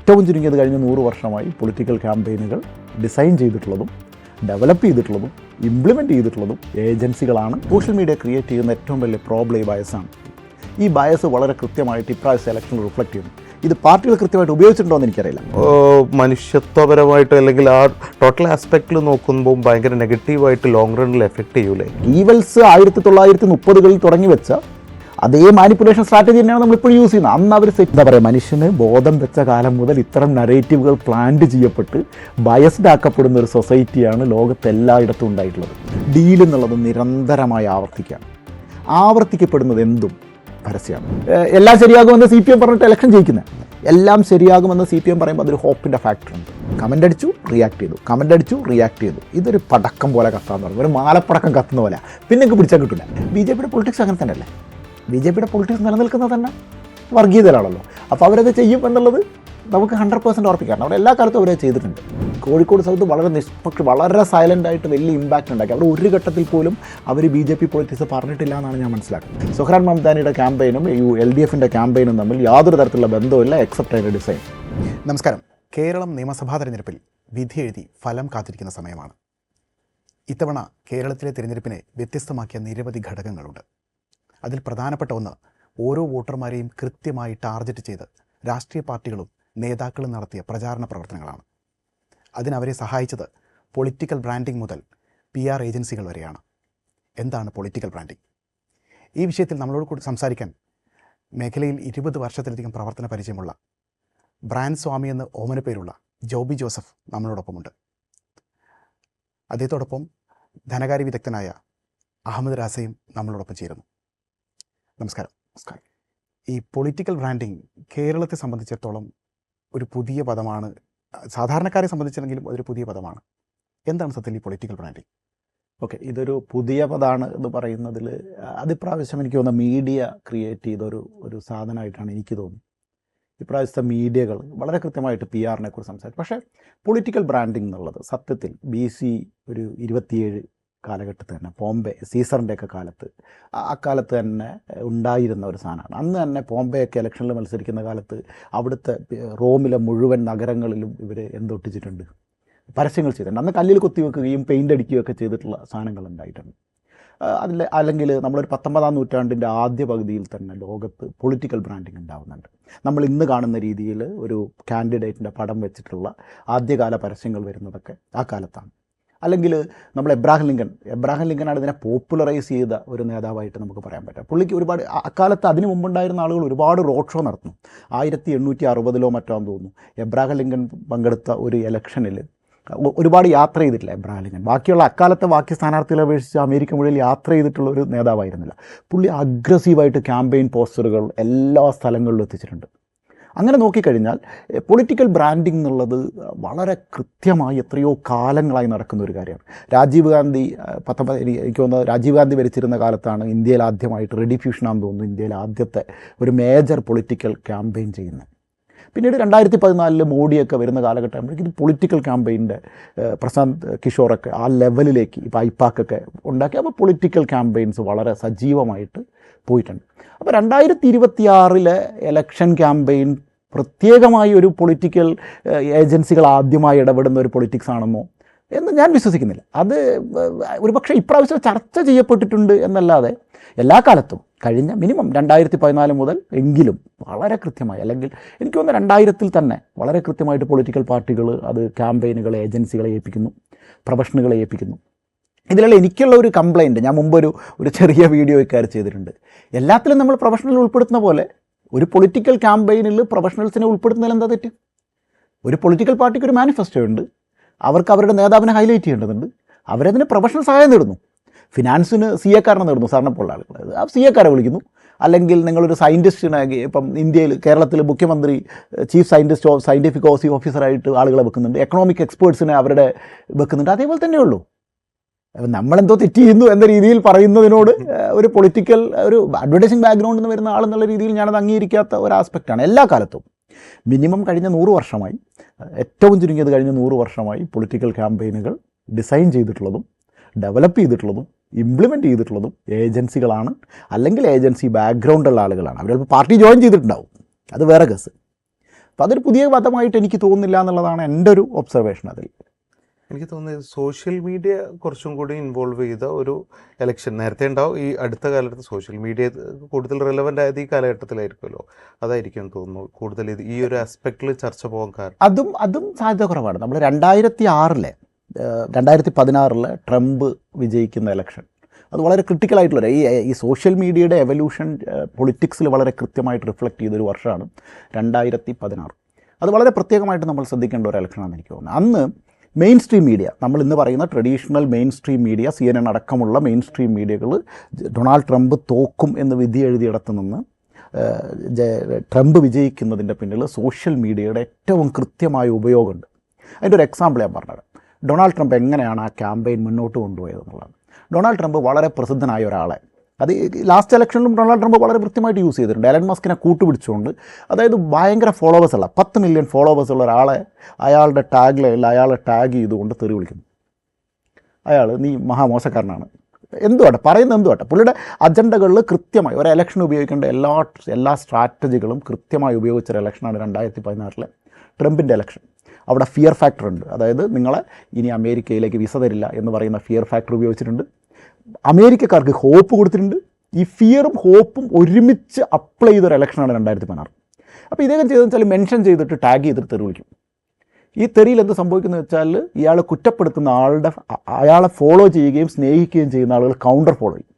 ഏറ്റവും ചുരുങ്ങിയത് കഴിഞ്ഞ 100 വർഷമായി പൊളിറ്റിക്കൽ ക്യാമ്പയിനുകൾ ഡിസൈൻ ചെയ്തിട്ടുള്ളതും ഡെവലപ്പ് ചെയ്തിട്ടുള്ളതും ഇംപ്ലിമെൻറ്റ് ചെയ്തിട്ടുള്ളതും ഏജൻസികളാണ്. സോഷ്യൽ മീഡിയ ക്രിയേറ്റ് ചെയ്യുന്ന ഏറ്റവും വലിയ പ്രോബ്ലം ഈ ബയസാണ്. ഈ ബയസ് വളരെ കൃത്യമായിട്ട് ഇപ്രാവശ്യം ഇലക്ഷനിൽ റിഫ്ലക്റ്റ് ചെയ്യുന്നു. ഇത് പാർട്ടികൾ കൃത്യമായിട്ട് ഉപയോഗിച്ചിട്ടുണ്ടോ എന്ന് എനിക്കറിയില്ല. മനുഷ്യത്വപരമായിട്ട് അല്ലെങ്കിൽ ആ ടോട്ടൽ ആസ്പെക്റ്റിൽ നോക്കുമ്പോൾ ഭയങ്കര നെഗറ്റീവായിട്ട് ലോങ് റണ്ണിൽ എഫക്റ്റ് ചെയ്യൂലേ? ഈവൽസ് 1930കളിൽ തുടങ്ങി വെച്ച അതേ മാനിപ്പുലേഷൻ സ്ട്രാറ്റജി തന്നെയാണ് നമ്മളിപ്പോൾ യൂസ് ചെയ്യുന്നത്. അന്ന് അവർ എന്താ പറയുക, മനുഷ്യന് ബോധം വെച്ച കാലം മുതൽ ഇത്തരം നറേറ്റീവുകൾ പ്ലാന്റ് ചെയ്യപ്പെട്ട് ബയസ്ഡ് ആക്കപ്പെടുന്ന ഒരു സൊസൈറ്റിയാണ് ലോകത്ത് എല്ലായിടത്തും ഉണ്ടായിട്ടുള്ളത്. ഡീൽ എന്നുള്ളത് നിരന്തരമായി ആവർത്തിക്കപ്പെടുന്നത് എന്തും പരസ്യമാണ്. എല്ലാം ശരിയാകുമെന്ന് CPM പറഞ്ഞിട്ട് ഇലക്ഷൻ ജയിക്കുന്നത്, എല്ലാം ശരിയാകുമെന്ന് CPM പറയുമ്പോൾ അതൊരു ഹോപ്പിൻ്റെ ഫാക്ടറുണ്ട്. കമൻ്റ് അടിച്ചു റിയാക്ട് ചെയ്തു. ഇതൊരു പടക്കം പോലെ കത്താന്ന് പറഞ്ഞു, ഒരു മാലപ്പടക്കം കത്തുന്ന പോലെ. പിന്നെ എനിക്ക് പിടിച്ചാൽ കിട്ടില്ല. BJPയുടെ പൊളിറ്റിക്സ് അങ്ങനെ തന്നെയല്ലേ? BJPയുടെ പൊളിറ്റിക്സ് നിലനിൽക്കുന്നത് തന്നെ വർഗീയതയിലാണല്ലോ. അപ്പോൾ അവരത് ചെയ്യും എന്നുള്ളത് നമുക്ക് 100% ഉറപ്പിക്കാം. അവർ എല്ലാ കാലത്തും അവരത് ചെയ്തിട്ടുണ്ട്. കോഴിക്കോട് സൗത്ത് വളരെ സൈലൻ്റായിട്ട് വലിയ ഇമ്പാക്റ്റ് ഉണ്ടാക്കി. അവിടെ ഒരു ഘട്ടത്തിൽ പോലും അവർ BJP പൊളിറ്റിക്സ് പറഞ്ഞിട്ടില്ല എന്നാണ് ഞാൻ മനസ്സിലാക്കുന്നത്. സുഹ്റാൻ മംദാനിയുടെ ക്യാമ്പയിനും LDFിൻ്റെ ക്യാമ്പയിനും തമ്മിൽ യാതൊരു തരത്തിലുള്ള ബന്ധവുമില്ല, എക്സെപ്റ്റ് അതിൻ്റെ ഡിസൈൻ. നമസ്കാരം. കേരളം നിയമസഭാ തെരഞ്ഞെടുപ്പിൽ വിധി എഴുതി ഫലം കാത്തിരിക്കുന്ന സമയമാണ്. ഇത്തവണ കേരളത്തിലെ തിരഞ്ഞെടുപ്പിനെ വ്യത്യസ്തമാക്കിയ നിരവധി ഘടകങ്ങളുണ്ട്. അതിൽ പ്രധാനപ്പെട്ട ഒന്ന്, ഓരോ വോട്ടർമാരെയും കൃത്യമായി ടാർഗറ്റ് ചെയ്ത് രാഷ്ട്രീയ പാർട്ടികളും നേതാക്കളും നടത്തിയ പ്രചാരണ പ്രവർത്തനങ്ങളാണ്. അതിനവരെ സഹായിച്ചത് പൊളിറ്റിക്കൽ ബ്രാൻഡിംഗ് മുതൽ PR ഏജൻസികൾ വരെയാണ്. എന്താണ് പൊളിറ്റിക്കൽ ബ്രാൻഡിംഗ്? ഈ വിഷയത്തിൽ നമ്മളോട് കൂടി സംസാരിക്കാൻ മേഖലയിൽ 20 വർഷത്തിലധികം പ്രവർത്തന പരിചയമുള്ള ബ്രാൻഡ് സ്വാമി എന്ന് ഓമനപ്പേരുള്ള ജോബി ജോസഫ് നമ്മളോടൊപ്പമുണ്ട്. അദ്ദേഹത്തോടൊപ്പം ധനകാര്യ വിദഗ്ധനായ അഹമ്മദ് രാസയും നമ്മളോടൊപ്പം ചേരുന്നു. നമസ്കാരം. ഈ പൊളിറ്റിക്കൽ ബ്രാൻഡിംഗ് കേരളത്തെ സംബന്ധിച്ചിടത്തോളം ഒരു പുതിയ പദമാണ്. സാധാരണക്കാരെ സംബന്ധിച്ചില്ലെങ്കിലും അതൊരു പുതിയ പദമാണ്. എന്താണ് സത്യത്തിൽ ഈ പൊളിറ്റിക്കൽ ബ്രാൻഡിംഗ്? ഓക്കെ, ഇതൊരു പുതിയ പദമാണ് എന്ന് പറയുന്നതിൽ അതിപ്രാവശ്യം എനിക്ക് തോന്നുന്ന മീഡിയ ക്രിയേറ്റ് ചെയ്തൊരു സാധനമായിട്ടാണ് എനിക്ക് തോന്നുന്നത്. ഇപ്രാവശ്യത്തെ മീഡിയകൾ വളരെ കൃത്യമായിട്ട് PR-നെ കുറിച്ച് സംസാരിച്ചു. പക്ഷേ പൊളിറ്റിക്കൽ ബ്രാൻഡിംഗ് എന്നുള്ളത് സത്യത്തിൽ BC 27 കാലഘട്ടത്തിൽ തന്നെ പോംബെ സീസറിൻ്റെയൊക്കെ കാലത്ത് അക്കാലത്ത് തന്നെ ഉണ്ടായിരുന്ന ഒരു സാധനമാണ്. അന്ന് തന്നെ പോംബെയൊക്കെ ഇലക്ഷനിൽ മത്സരിക്കുന്ന കാലത്ത് അവിടുത്തെ റോമിലെ മുഴുവൻ നഗരങ്ങളിലും ഇവർ എന്തൊട്ടിച്ചിട്ടുണ്ട്, പരസ്യങ്ങൾ ചെയ്തിട്ടുണ്ട്. അന്ന് കല്ലിൽ കുത്തിവെക്കുകയും പെയിൻ്റ് അടിക്കുകയൊക്കെ ചെയ്തിട്ടുള്ള സാധനങ്ങൾ ഉണ്ടായിട്ടുണ്ട്. അല്ലെങ്കിൽ നമ്മളൊരു 19-ാം നൂറ്റാണ്ടിൻ്റെ ആദ്യ പകുതിയിൽ തന്നെ ലോകത്ത് പൊളിറ്റിക്കൽ ബ്രാൻഡിങ് ഉണ്ടാകുന്നുണ്ട്. നമ്മൾ ഇന്ന് കാണുന്ന രീതിയിൽ ഒരു കാൻഡിഡേറ്റിൻ്റെ പടം വെച്ചിട്ടുള്ള ആദ്യകാല പരസ്യങ്ങൾ വരുന്നതൊക്കെ ആ കാലത്താണ്. അല്ലെങ്കിൽ നമ്മൾ എബ്രാഹിം ലിങ്കനാണ് ഇതിനെ പോപ്പുലറൈസ് ചെയ്ത ഒരു നേതാവായിട്ട് നമുക്ക് പറയാൻ പറ്റും. പുള്ളിക്ക് ഒരുപാട് അക്കാലത്ത് അതിന് മുമ്പുണ്ടായിരുന്ന ആളുകൾ ഒരുപാട് റോഡ് ഷോ നടത്തുന്നു. 1860 മറ്റോ തോന്നുന്നു എബ്രാഹിം ലിങ്കൻ പങ്കെടുത്ത ഒരു ഇലക്ഷനിൽ ഒരുപാട് യാത്ര ചെയ്തിട്ടില്ല എബ്രാഹിം ലിങ്കൻ. ബാക്കിയുള്ള അക്കാലത്തെ ബാക്കി സ്ഥാനാർത്ഥികളെ അപേക്ഷിച്ച് അമേരിക്ക മുഴുവൻ യാത്ര ചെയ്തിട്ടുള്ള ഒരു നേതാവായിരുന്നില്ല. പുള്ളി അഗ്രസീവായിട്ട് ക്യാമ്പയിൻ പോസ്റ്ററുകൾ എല്ലാ സ്ഥലങ്ങളിലും എത്തിച്ചിട്ടുണ്ട്. അങ്ങനെ നോക്കിക്കഴിഞ്ഞാൽ പൊളിറ്റിക്കൽ ബ്രാൻഡിംഗ് എന്നുള്ളത് വളരെ കൃത്യമായി എത്രയോ കാലങ്ങളായി നടക്കുന്ന ഒരു കാര്യമാണ്. എനിക്ക് തോന്നുന്നത് രാജീവ് ഗാന്ധി ഭരിച്ചിരുന്ന കാലത്താണ് ഇന്ത്യയിൽ ആദ്യമായിട്ട് റെഡി ഫ്യൂഷനാണെന്ന് തോന്നുന്നു ഇന്ത്യയിൽ ആദ്യത്തെ ഒരു മേജർ പൊളിറ്റിക്കൽ ക്യാമ്പയിൻ ചെയ്യുന്നത്. പിന്നീട് 2014 മോഡിയൊക്കെ വരുന്ന കാലഘട്ടമാകുമ്പോഴേക്കും ഇത് പൊളിറ്റിക്കൽ ക്യാമ്പയിൻ്റെ പ്രശാന്ത് കിഷോറൊക്കെ ആ ലെവലിലേക്ക് ഇപ്പോൾ ഐപാക്കൊക്കെ ഉണ്ടാക്കി. അപ്പോൾ പൊളിറ്റിക്കൽ ക്യാമ്പയിൻസ് വളരെ സജീവമായിട്ട് പോയിട്ടുണ്ട്. അപ്പോൾ 2026 ഇലക്ഷൻ ക്യാമ്പയിൻ പ്രത്യേകമായി ഒരു പൊളിറ്റിക്കൽ ഏജൻസികൾ ആദ്യമായി ഇടപെടുന്ന ഒരു പൊളിറ്റിക്സ് ആണെന്നോ എന്ന് ഞാൻ വിശ്വസിക്കുന്നില്ല. അത് ഒരുപക്ഷെ ഇപ്രാവശ്യം ചർച്ച ചെയ്യപ്പെട്ടിട്ടുണ്ട് എന്നല്ലാതെ എല്ലാ കാലത്തും കഴിഞ്ഞ മിനിമം 2014 മുതൽ എങ്കിലും വളരെ കൃത്യമായി, അല്ലെങ്കിൽ എനിക്ക് തോന്നുന്നു 2000 തന്നെ വളരെ കൃത്യമായിട്ട് പൊളിറ്റിക്കൽ പാർട്ടികൾ അത് ക്യാമ്പയിനുകളെ ഏജൻസികളെ ഏൽപ്പിക്കുന്നു, പ്രൊഫഷണലുകളെ ഏൽപ്പിക്കുന്നു. ഇതിലുള്ള എനിക്കുള്ള ഒരു കംപ്ലയിൻറ്റ്, ഞാൻ മുമ്പൊരു ചെറിയ വീഡിയോ ഇക്കാര്യം ചെയ്തിട്ടുണ്ട്. എല്ലാത്തിലും നമ്മൾ പ്രൊഫഷണൽ ഉൾപ്പെടുത്തുന്ന പോലെ ഒരു പൊളിറ്റിക്കൽ ക്യാമ്പയിനിൽ പ്രൊഫഷണൽസിനെ ഉൾപ്പെടുത്തുന്നതിൽ എന്താ തെറ്റ്? ഒരു പൊളിറ്റിക്കൽ പാർട്ടിക്ക് ഒരു മാനിഫെസ്റ്റോ ഉണ്ട്, അവർക്ക് അവരുടെ നേതാവിനെ ഹൈലൈറ്റ് ചെയ്യേണ്ടതുണ്ട്, അവരതിന് പ്രൊഫഷണൽ സഹായം നേടുന്നു. ഫിനാൻസിന് CA-കാരനെ നേടുന്നു, സാറിനെ പോലുള്ള ആളുകൾ ആ CA-കാരെ വിളിക്കുന്നു. അല്ലെങ്കിൽ നിങ്ങളൊരു സയൻറ്റിസ്റ്റിനെ ഇപ്പം കേരളത്തിൽ മുഖ്യമന്ത്രി ചീഫ് സയൻറ്റിസ്റ്റ് സയൻറ്റിഫിക് ഓഫീസറായിട്ട് ആളുകളെ വെക്കുന്നുണ്ട്, എക്കണോമിക് എക്സ്പേർട്സിനെ അവരുടെ വെക്കുന്നുണ്ട്. അതേപോലെ തന്നെയുള്ളൂ. നമ്മളെന്തോ തെറ്റ് ചെയ്യുന്നു എന്ന രീതിയിൽ പറയുന്നതിനോട് ഒരു പൊളിറ്റിക്കൽ ഒരു അഡ്വർടൈസിങ് ബാക്ക്ഗ്രൗണ്ടിൽ നിന്ന് വരുന്ന ആളെന്നുള്ള രീതിയിൽ ഞാനത് അംഗീകരിക്കാത്ത ഒരു ആസ്പെക്റ്റാണ്. എല്ലാ കാലത്തും മിനിമം കഴിഞ്ഞ 100 വർഷമായി, ഏറ്റവും ചുരുങ്ങിയത് കഴിഞ്ഞ 100 വർഷമായി പൊളിറ്റിക്കൽ ക്യാമ്പയിനുകൾ ഡിസൈൻ ചെയ്തിട്ടുള്ളതും ഡെവലപ്പ് ചെയ്തിട്ടുള്ളതും ഇംപ്ലിമെൻറ്റ് ചെയ്തിട്ടുള്ളതും ഏജൻസികളാണ്, അല്ലെങ്കിൽ ഏജൻസി ബാക്ക്ഗ്രൗണ്ടുള്ള ആളുകളാണ്. അവർ ചിലപ്പോൾ പാർട്ടി ജോയിൻ ചെയ്തിട്ടുണ്ടാവും, അത് വേറെ കേസ്. അപ്പോൾ അതൊരു പുതിയ പദമായിട്ട് എനിക്ക് തോന്നുന്നില്ല എന്നുള്ളതാണ് എൻ്റെ ഒരു ഒബ്സർവേഷൻ അതിൽ. എനിക്ക് തോന്നുന്നത് സോഷ്യൽ മീഡിയ കുറച്ചും കൂടി ഇൻവോൾവ് ചെയ്ത ഒരു എലക്ഷൻ നേരത്തെ ഉണ്ടാവും. ഈ അടുത്ത കാലത്ത് സോഷ്യൽ മീഡിയ കൂടുതൽ റെലവൻ്റ് ആയത് ഈ കാലഘട്ടത്തിലായിരിക്കുമല്ലോ. അതായിരിക്കും തോന്നുന്നു കൂടുതൽ ഇത് ഈ ഒരു ആസ്പെക്റ്റിൽ ചർച്ച പോകാൻ കാരണം. അതും സാധ്യത കുറവാണ്. നമ്മൾ 2016 ട്രംപ് വിജയിക്കുന്ന ഇലക്ഷൻ അത് വളരെ ക്രിട്ടിക്കലായിട്ടുള്ള ഈ സോഷ്യൽ മീഡിയയുടെ എവല്യൂഷൻ പൊളിറ്റിക്സിൽ വളരെ കൃത്യമായിട്ട് റിഫ്ലക്റ്റ് ചെയ്തൊരു വർഷമാണ് 2016. അത് വളരെ പ്രത്യേകമായിട്ട് നമ്മൾ ശ്രദ്ധിക്കേണ്ട ഒരു ഇലക്ഷനാണെന്ന് എനിക്ക് തോന്നുന്നത്. അന്ന് മെയിൻ സ്ട്രീം മീഡിയ, നമ്മൾ ഇന്ന് പറയുന്ന traditional main stream media, CNN അടക്കമുള്ള മെയിൻ സ്ട്രീം മീഡിയകൾ ഡൊണാൾഡ് ട്രംപ് തോക്കും എന്ന് വിധി എഴുതിയിടത്ത് നിന്ന് ട്രംപ് വിജയിക്കുന്നതിൻ്റെ പിന്നിൽ സോഷ്യൽ മീഡിയയുടെ ഏറ്റവും കൃത്യമായ ഉപയോഗമുണ്ട്. അതിൻ്റെ ഒരു എക്സാമ്പിൾ ഞാൻ പറഞ്ഞത്, ഡൊണാൾഡ് ട്രംപ് എങ്ങനെയാണ് ആ ക്യാമ്പയിൻ മുന്നോട്ട് കൊണ്ടുപോയത് എന്നുള്ളതാണ്. ഡൊണാൾഡ് ട്രംപ് വളരെ പ്രസിദ്ധനായ ഒരാളെ, അത് ലാസ്റ്റ് ഇലക്ഷനിലും ഡൊണാൾഡ് ട്രംപ് വളരെ കൃത്യമായിട്ട് യൂസ് ചെയ്തിട്ടുണ്ട്. എലൻ മസ്കിനെ കൂട്ടുപിടിച്ചുകൊണ്ട്, അതായത് ഭയങ്കര ഫോളോവേഴ്സുള്ള 10 മില്യൺ ഫോളോവേഴ്സുള്ള ഒരാളെ അയാളുടെ ടാഗിൽ അയാളെ ടാഗ് ചെയ്തുകൊണ്ട് തെറി വിളിക്കുന്നു. അയാൾ നീ മഹാമോശക്കാരനാണ്, എന്തുവാട്ടെ പറയുന്നത്, എന്തുവാട്ടെ പുള്ളിയുടെ അജണ്ടകളിൽ കൃത്യമായി ഒരു ഇലക്ഷൻ ഉപയോഗിക്കേണ്ട എല്ലാ സ്ട്രാറ്റജികളും കൃത്യമായി ഉപയോഗിച്ചൊരു ഇലക്ഷനാണ് 2016 ട്രംപിൻ്റെ ഇലക്ഷൻ. അവിടെ ഫിയർ ഫാക്ടർ ഉണ്ട്. അതായത് നിങ്ങളെ ഇനി അമേരിക്കയിലേക്ക് വിസ തരില്ല എന്ന് പറയുന്ന ഫിയർ ഫാക്ടർ ഉപയോഗിച്ചിട്ടുണ്ട്. അമേരിക്കക്കാർക്ക് ഹോപ്പ് കൊടുത്തിട്ടുണ്ട്. ഈ ഫിയറും ഹോപ്പും ഒരുമിച്ച് അപ്ലൈ ചെയ്തൊരു ഇലക്ഷനാണ് 2016. അപ്പോൾ ഇദ്ദേഹം ചെയ്തെന്ന് വെച്ചാൽ മെൻഷൻ ചെയ്തിട്ട് ടാഗ് ചെയ്തിട്ട് തെറി വിളിക്കും. ഈ തെറിയിൽ എന്ത് സംഭവിക്കുന്നത് വെച്ചാൽ ഇയാൾ കുറ്റപ്പെടുത്തുന്ന അയാളെ ഫോളോ ചെയ്യുകയും സ്നേഹിക്കുകയും ചെയ്യുന്ന ആളുകൾ കൗണ്ടർ ഫോളോ ചെയ്യും.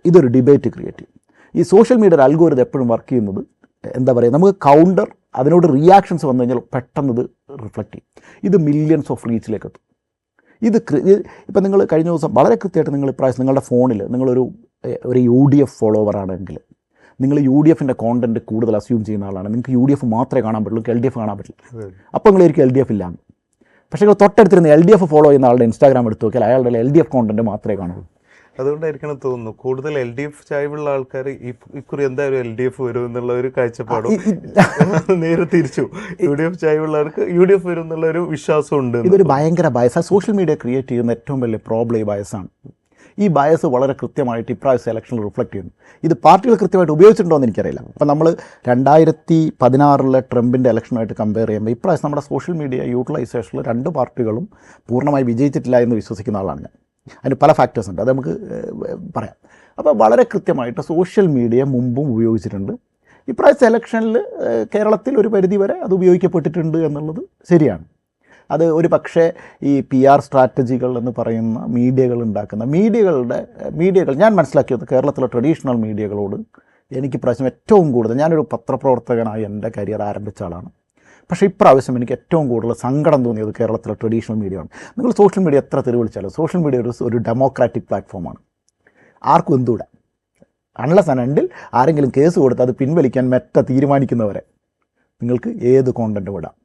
ഇതൊരു ഡിബേറ്റ് ക്രിയേറ്റ് ചെയ്യും. ഈ സോഷ്യൽ മീഡിയയുടെ അൽഗോരിതം എപ്പോഴും വർക്ക് ചെയ്യുന്നത് എന്താ പറയുക, നമുക്ക് കൗണ്ടർ അതിനോട് റിയാക്ഷൻസ് വന്നു കഴിഞ്ഞാൽ പെട്ടെന്ന് ഇത് റിഫ്ലക്റ്റ് ചെയ്യും. ഇത് മില്യൺസ് ഓഫ് റീച്ചിലേക്ക് എത്തും. ഇപ്പം നിങ്ങൾ കഴിഞ്ഞ ദിവസം വളരെ കൃത്യമായിട്ട് നിങ്ങൾ ഇപ്രാവശ്യം നിങ്ങളുടെ ഫോണിൽ നിങ്ങളൊരു UDF ഫോളോവർ ആണെങ്കിൽ, നിങ്ങൾ UDF കോണ്ടൻറ്റ് കൂടുതൽ അസ്യൂം ചെയ്യുന്ന ആളാണ്, നിങ്ങൾക്ക് UDF മാത്രമേ കാണാൻ പറ്റുള്ളൂ, LDF കാണാൻ പറ്റില്ല. അപ്പോൾ നിങ്ങളായിരിക്കും LDF ഇല്ലാന്ന്. പക്ഷേ നിങ്ങൾ തൊട്ടടുത്തിരുന്ന് LDF ഫോളോ ചെയ്യുന്ന ആളുടെ ഇൻസ്റ്റാഗ്രാം എടുത്ത് നോക്കിയാൽ അയാളുടെ LDF കോണ്ടൻറ്റ് മാത്രമേ കാണുള്ളൂ. അതുകൊണ്ടായിരിക്കണം തോന്നുന്നു കൂടുതൽ LDF ചായ്വുള്ള ആൾക്കാർ ഇക്കുറി എന്തായാലും LDF വരും എന്നുള്ള ഒരു കാഴ്ചപ്പാടും നേരെ തിരിച്ചു UDF ചായ്വുള്ളവർക്ക് UDF വരും എന്നുള്ള ഒരു വിശ്വാസം ഉണ്ട്. ഇതൊരു ഭയങ്കര ബയസാണ്. സോഷ്യൽ മീഡിയ ക്രിയേറ്റ് ചെയ്യുന്ന ഏറ്റവും വലിയ പ്രോബ്ലം ഈ ബയസാണ്. ഈ ബയസ് വളരെ കൃത്യമായിട്ട് ഇപ്രാവശ്യം ഇലക്ഷനിൽ റിഫ്ലക്റ്റ് ചെയ്യുന്നു. ഇത് പാർട്ടികൾ കൃത്യമായിട്ട് ഉപയോഗിച്ചിട്ടുണ്ടോ എന്ന് എനിക്കറിയില്ല. അപ്പോൾ നമ്മൾ 2016 ട്രംപിൻ്റെ ഇലക്ഷനുമായിട്ട് കമ്പയർ ചെയ്യുമ്പോൾ ഇപ്രാവശ്യം നമ്മുടെ സോഷ്യൽ മീഡിയ യൂട്ടിലൈസേഷനിൽ 2 പാർട്ടികളും പൂർണ്ണമായി വിജയിച്ചിട്ടില്ല എന്ന് വിശ്വസിക്കുന്ന ആളാണ് ഞാൻ. അതിന് പല ഫാക്ടേഴ്സ് ഉണ്ട്, അത് നമുക്ക് പറയാം. അപ്പോൾ വളരെ കൃത്യമായിട്ട് സോഷ്യൽ മീഡിയ മുമ്പും ഉപയോഗിച്ചിട്ടുണ്ട്. ഇപ്രാവശ്യത്തെ ഇലക്ഷനിൽ കേരളത്തിൽ ഒരു പരിധിവരെ അത് ഉപയോഗിക്കപ്പെട്ടിട്ടുണ്ട് എന്നുള്ളത് ശരിയാണ്. അത് ഒരു പക്ഷേ ഈ PR സ്ട്രാറ്റജികൾ എന്ന് പറയുന്ന മീഡിയകൾ ഉണ്ടാക്കുന്ന മീഡിയകൾ ഞാൻ മനസ്സിലാക്കിയത് കേരളത്തിലെ ട്രഡീഷണൽ മീഡിയകളോട് എനിക്ക് ഇപ്രാവശ്യം ഏറ്റവും കൂടുതൽ, ഞാനൊരു പത്രപ്രവർത്തകനായി എൻ്റെ കരിയർ ആരംഭിച്ച ആളാണ്. പക്ഷേ ഇപ്രാവശ്യം എനിക്ക് ഏറ്റവും കൂടുതൽ സങ്കടം തോന്നിയത് കേരളത്തിലെ ട്രഡീഷണൽ മീഡിയയാണ്. നിങ്ങൾ സോഷ്യൽ മീഡിയ എത്ര തെറി വിളിച്ചാലും സോഷ്യൽ മീഡിയ ഒരു ഡെമോക്രാറ്റിക് പ്ലാറ്റ്ഫോമാണ്. ആർക്കും എന്തുകൂടാ, അൺലെസ് ആൻഡ് അണ്ടിൽ ആരെങ്കിലും കേസ് കൊടുത്ത് അത് പിൻവലിക്കാൻ തീരുമാനിക്കുന്നവരെ നിങ്ങൾക്ക് ഏത് കോണ്ടൻറ്റ് വിടാം.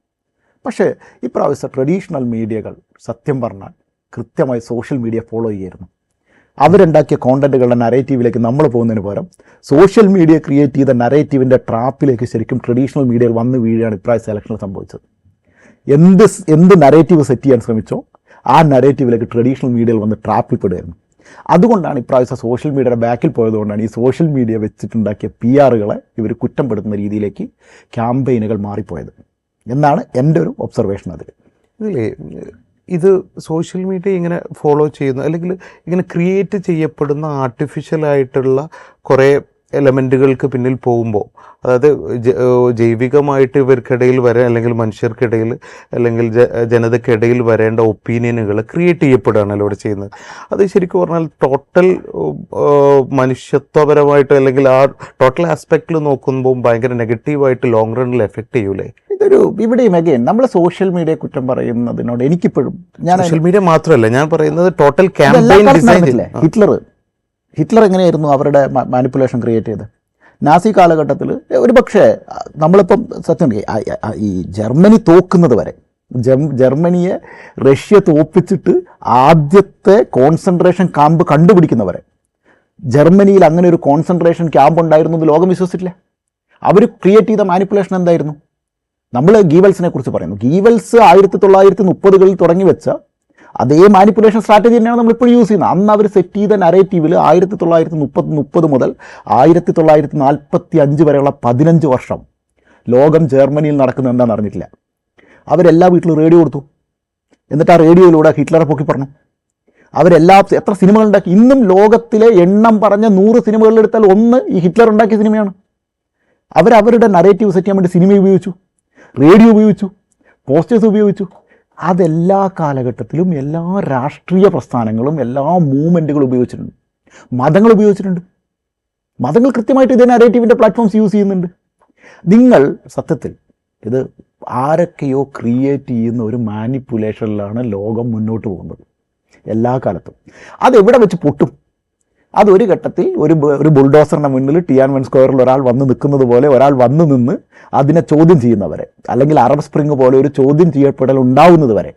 പക്ഷേ ഇപ്രാവശ്യം ട്രഡീഷണൽ മീഡിയകൾ സത്യം പറഞ്ഞാൽ കൃത്യമായി സോഷ്യൽ മീഡിയ ഫോളോ ചെയ്യായിരുന്നു. അവരുണ്ടാക്കിയ കോണ്ടൻറ്റുകളുടെ നരേറ്റീവിലേക്ക് നമ്മൾ പോകുന്നതിന് പകരം സോഷ്യൽ മീഡിയ ക്രിയേറ്റ് ചെയ്ത നരേറ്റീവിൻ്റെ ട്രാപ്പിലേക്ക് ശരിക്കും ട്രഡീഷണൽ മീഡിയയിൽ വന്ന് വീഴുകയാണ് ഇപ്രാവശ്യം ഇലക്ഷനിൽ സംഭവിച്ചത്. എന്ത് നരേറ്റീവ് സെറ്റ് ചെയ്യാൻ ശ്രമിച്ചോ ആ നരേറ്റീവിലേക്ക് ട്രഡീഷണൽ മീഡിയയിൽ വന്ന് ട്രാപ്പിൽ പെടുകയായിരുന്നു. അതുകൊണ്ടാണ് ഇപ്രാവശ്യം സോഷ്യൽ മീഡിയയുടെ ബാക്കിൽ പോയതുകൊണ്ടാണ് ഈ സോഷ്യൽ മീഡിയ വെച്ചിട്ടുണ്ടാക്കിയ PRകളെ ഇവർ കുറ്റപ്പെടുത്തുന്ന രീതിയിലേക്ക് ക്യാമ്പയിനുകൾ മാറിപ്പോയത് എന്നാണ് എൻ്റെ ഒരു ഒബ്സർവേഷൻ. ഇതിലേ ഇത് സോഷ്യൽ മീഡിയ ഇങ്ങനെ ഫോളോ ചെയ്യുന്നു അല്ലെങ്കിൽ ഇങ്ങനെ ക്രിയേറ്റ് ചെയ്യപ്പെടുന്ന ആർട്ടിഫിഷ്യലായിട്ടുള്ള കുറേ എലമെൻറ്റുകൾക്ക് പിന്നിൽ പോകുമ്പോൾ, അതായത് ജൈവികമായിട്ട് ഇവർക്കിടയിൽ അല്ലെങ്കിൽ മനുഷ്യർക്കിടയിൽ അല്ലെങ്കിൽ ജനതയ്ക്കിടയിൽ വരേണ്ട ഒപ്പീനിയനുകൾ ക്രിയേറ്റ് ചെയ്യപ്പെടുകയാണല്ലോ ഇവിടെ ചെയ്യുന്നത്. അത് ശരിക്കും പറഞ്ഞാൽ ടോട്ടൽ മനുഷ്യത്വപരമായിട്ട് അല്ലെങ്കിൽ ആ ടോട്ടൽ ആസ്പെക്റ്റിൽ നോക്കുമ്പോൾ ഭയങ്കര നെഗറ്റീവായിട്ട് ലോങ് റണ്ണിൽ എഫക്റ്റ് ചെയ്യൂലേ? ഇവിടെയും അഗൈൻ നമ്മൾ സോഷ്യൽ മീഡിയ കുറ്റം പറയുന്നതിനോട് എനിക്കിപ്പോഴും, ഞാൻ സോഷ്യൽ മീഡിയ മാത്രമല്ല ഞാൻ പറയുന്നത് ടോട്ടൽ ക്യാമ്പയിൻ ഡിസൈൻ. ഹിറ്റ്ലർ എങ്ങനെയായിരുന്നു അവരുടെ മാനിപ്പുലേഷൻ ക്രിയേറ്റ് ചെയ്തത്? നാസി കാലഘട്ടത്തിൽ ഒരു പക്ഷേ നമ്മളിപ്പം സത്യം ഈ ജർമ്മനി തോക്കുന്നത് വരെ, ജർമ്മനിയെ റഷ്യ തോപ്പിച്ചിട്ട് ആദ്യത്തെ കോൺസെൻട്രേഷൻ ക്യാമ്പ് കണ്ടുപിടിക്കുന്നവരെ ജർമ്മനിയിൽ അങ്ങനെ ഒരു കോൺസെൻട്രേഷൻ ക്യാമ്പ് ഉണ്ടായിരുന്നു എന്ന് ലോകം വിശ്വസിച്ചില്ല. അവർ ക്രിയേറ്റ് ചെയ്ത മാനിപ്പുലേഷൻ എന്തായിരുന്നു? നമ്മൾ ഗീവൽസിനെ കുറിച്ച് പറയുന്നു. ഗീവൽസ് 1930കളിൽ തുടങ്ങി വെച്ച അതേ മാനിപ്പുലേഷൻ സ്ട്രാറ്റജി തന്നെയാണ് നമ്മളിപ്പോൾ യൂസ് ചെയ്യുന്നത്. അന്ന് അവർ സെറ്റ് ചെയ്ത നരേറ്റീവിൽ 1930 മുതൽ 1945 വരെയുള്ള 15 വർഷം ലോകം ജർമ്മനിയിൽ നടക്കുന്നത് എന്താണെന്ന് അറിഞ്ഞിട്ടില്ല. അവരെല്ലാ വീട്ടിലും റേഡിയോ കൊടുത്തു. എന്നിട്ട് ആ റേഡിയോയിലൂടെ ഹിറ്റ്ലറെ പൊക്കി പറഞ്ഞു. എത്ര സിനിമകളുണ്ടാക്കി. ഇന്നും ലോകത്തിലെ എണ്ണം പറഞ്ഞ 100 സിനിമകളിലെടുത്താൽ ഒന്ന് ഈ ഹിറ്റ്ലർ ഉണ്ടാക്കിയ സിനിമയാണ്. അവരവരുടെ നറേറ്റീവ് സെറ്റ് ചെയ്യാൻ വേണ്ടി സിനിമ ഉപയോഗിച്ചു, റേഡിയോ ഉപയോഗിച്ചു, പോസ്റ്റേഴ്സ് ഉപയോഗിച്ചു. അതെല്ലാ കാലഘട്ടത്തിലും എല്ലാ രാഷ്ട്രീയ പ്രസ്ഥാനങ്ങളും എല്ലാ മൂവ്മെൻറ്റുകളും ഉപയോഗിച്ചിട്ടുണ്ട്. മതങ്ങൾ ഉപയോഗിച്ചിട്ടുണ്ട്. മതങ്ങൾ കൃത്യമായിട്ട് ഇതേ നറേറ്റീവിൻ്റെ പ്ലാറ്റ്ഫോംസ് യൂസ് ചെയ്യുന്നുണ്ട്. നിങ്ങൾ സത്യത്തിൽ ഇത് ആരൊക്കെയോ ക്രിയേറ്റ് ചെയ്യുന്ന ഒരു മാനിപ്പുലേഷനിലാണ് ലോകം മുന്നോട്ട് പോകുന്നത് എല്ലാ കാലത്തും. അതെവിടെ വെച്ച് പൊട്ടും? അതൊരു ഘട്ടത്തിൽ ഒരു ബുൾഡോസറിൻ്റെ മുന്നിൽ ടിയാൻമെൻ സ്ക്വയറിൽ ഒരാൾ വന്ന് നിൽക്കുന്നത് പോലെ ഒരാൾ വന്ന് നിന്ന് അതിനെ ചോദ്യം ചെയ്യുന്നവരെ, അല്ലെങ്കിൽ അറബ് സ്പ്രിംഗ് പോലെ ഒരു ചോദ്യം ചെയ്യപ്പെടൽ ഉണ്ടാവുന്നത് വരെ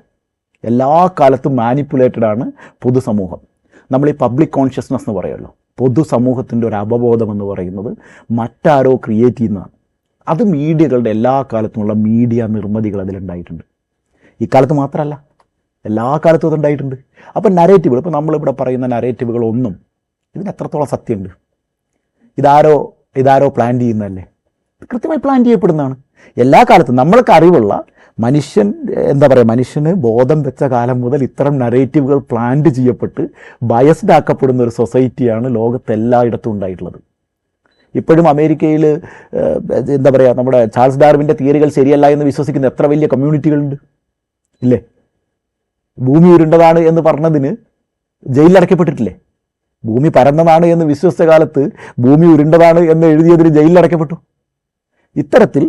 എല്ലാ കാലത്തും മാനിപ്പുലേറ്റഡ് ആണ് പൊതുസമൂഹം. നമ്മൾ ഈ പബ്ലിക് കോൺഷ്യസ്നസ് എന്ന് പറയുമല്ലോ, പൊതുസമൂഹത്തിൻ്റെ ഒരു അവബോധം എന്ന് പറയുന്നത് മറ്റാരോ ക്രിയേറ്റ് ചെയ്യുന്നതാണ്. അത് മീഡിയകളുടെ എല്ലാ കാലത്തുമുള്ള മീഡിയ നിർമ്മിതികൾ അതിലുണ്ടായിട്ടുണ്ട്. ഈ കാലത്ത് മാത്രമല്ല, എല്ലാ കാലത്തും അതുണ്ടായിട്ടുണ്ട്. അപ്പം നരേറ്റീവുകൾ, ഇപ്പോൾ നമ്മളിവിടെ പറയുന്ന നരേറ്റീവുകളൊന്നും ഇതിന് എത്രത്തോളം സത്യമുണ്ട്? ഇതാരോ പ്ലാൻ ചെയ്യുന്നതല്ലേ? കൃത്യമായി പ്ലാൻ ചെയ്യപ്പെടുന്നതാണ് എല്ലാ കാലത്തും. നമ്മൾക്ക് അറിവുള്ള മനുഷ്യന് ബോധം വെച്ച കാലം മുതൽ ഇത്തരം നരേറ്റീവുകൾ പ്ലാൻ ചെയ്യപ്പെട്ട് ബയസ്ഡ് ആക്കപ്പെടുന്ന ഒരു സൊസൈറ്റിയാണ് ലോകത്തെല്ലായിടത്തും ഉണ്ടായിട്ടുള്ളത്. ഇപ്പോഴും അമേരിക്കയിൽ നമ്മുടെ ചാൾസ് ഡാർവിൻ്റെ തിയറികൾ ശരിയല്ല എന്ന് വിശ്വസിക്കുന്ന എത്ര വലിയ കമ്മ്യൂണിറ്റികളുണ്ട് ഇല്ലേ? ഭൂമി ഉരുണ്ടതാണ് എന്ന് പറഞ്ഞതിന് ജയിലിലടയ്ക്കപ്പെട്ടിട്ടില്ലേ? ഭൂമി പരന്നതാണ് എന്ന് വിശ്വസിച്ച കാലത്ത് ഭൂമി ഉരുണ്ടതാണ് എന്ന് എഴുതിയതിന് ജയിലിലടയ്ക്കപ്പെട്ടു. ഇത്തരത്തിൽ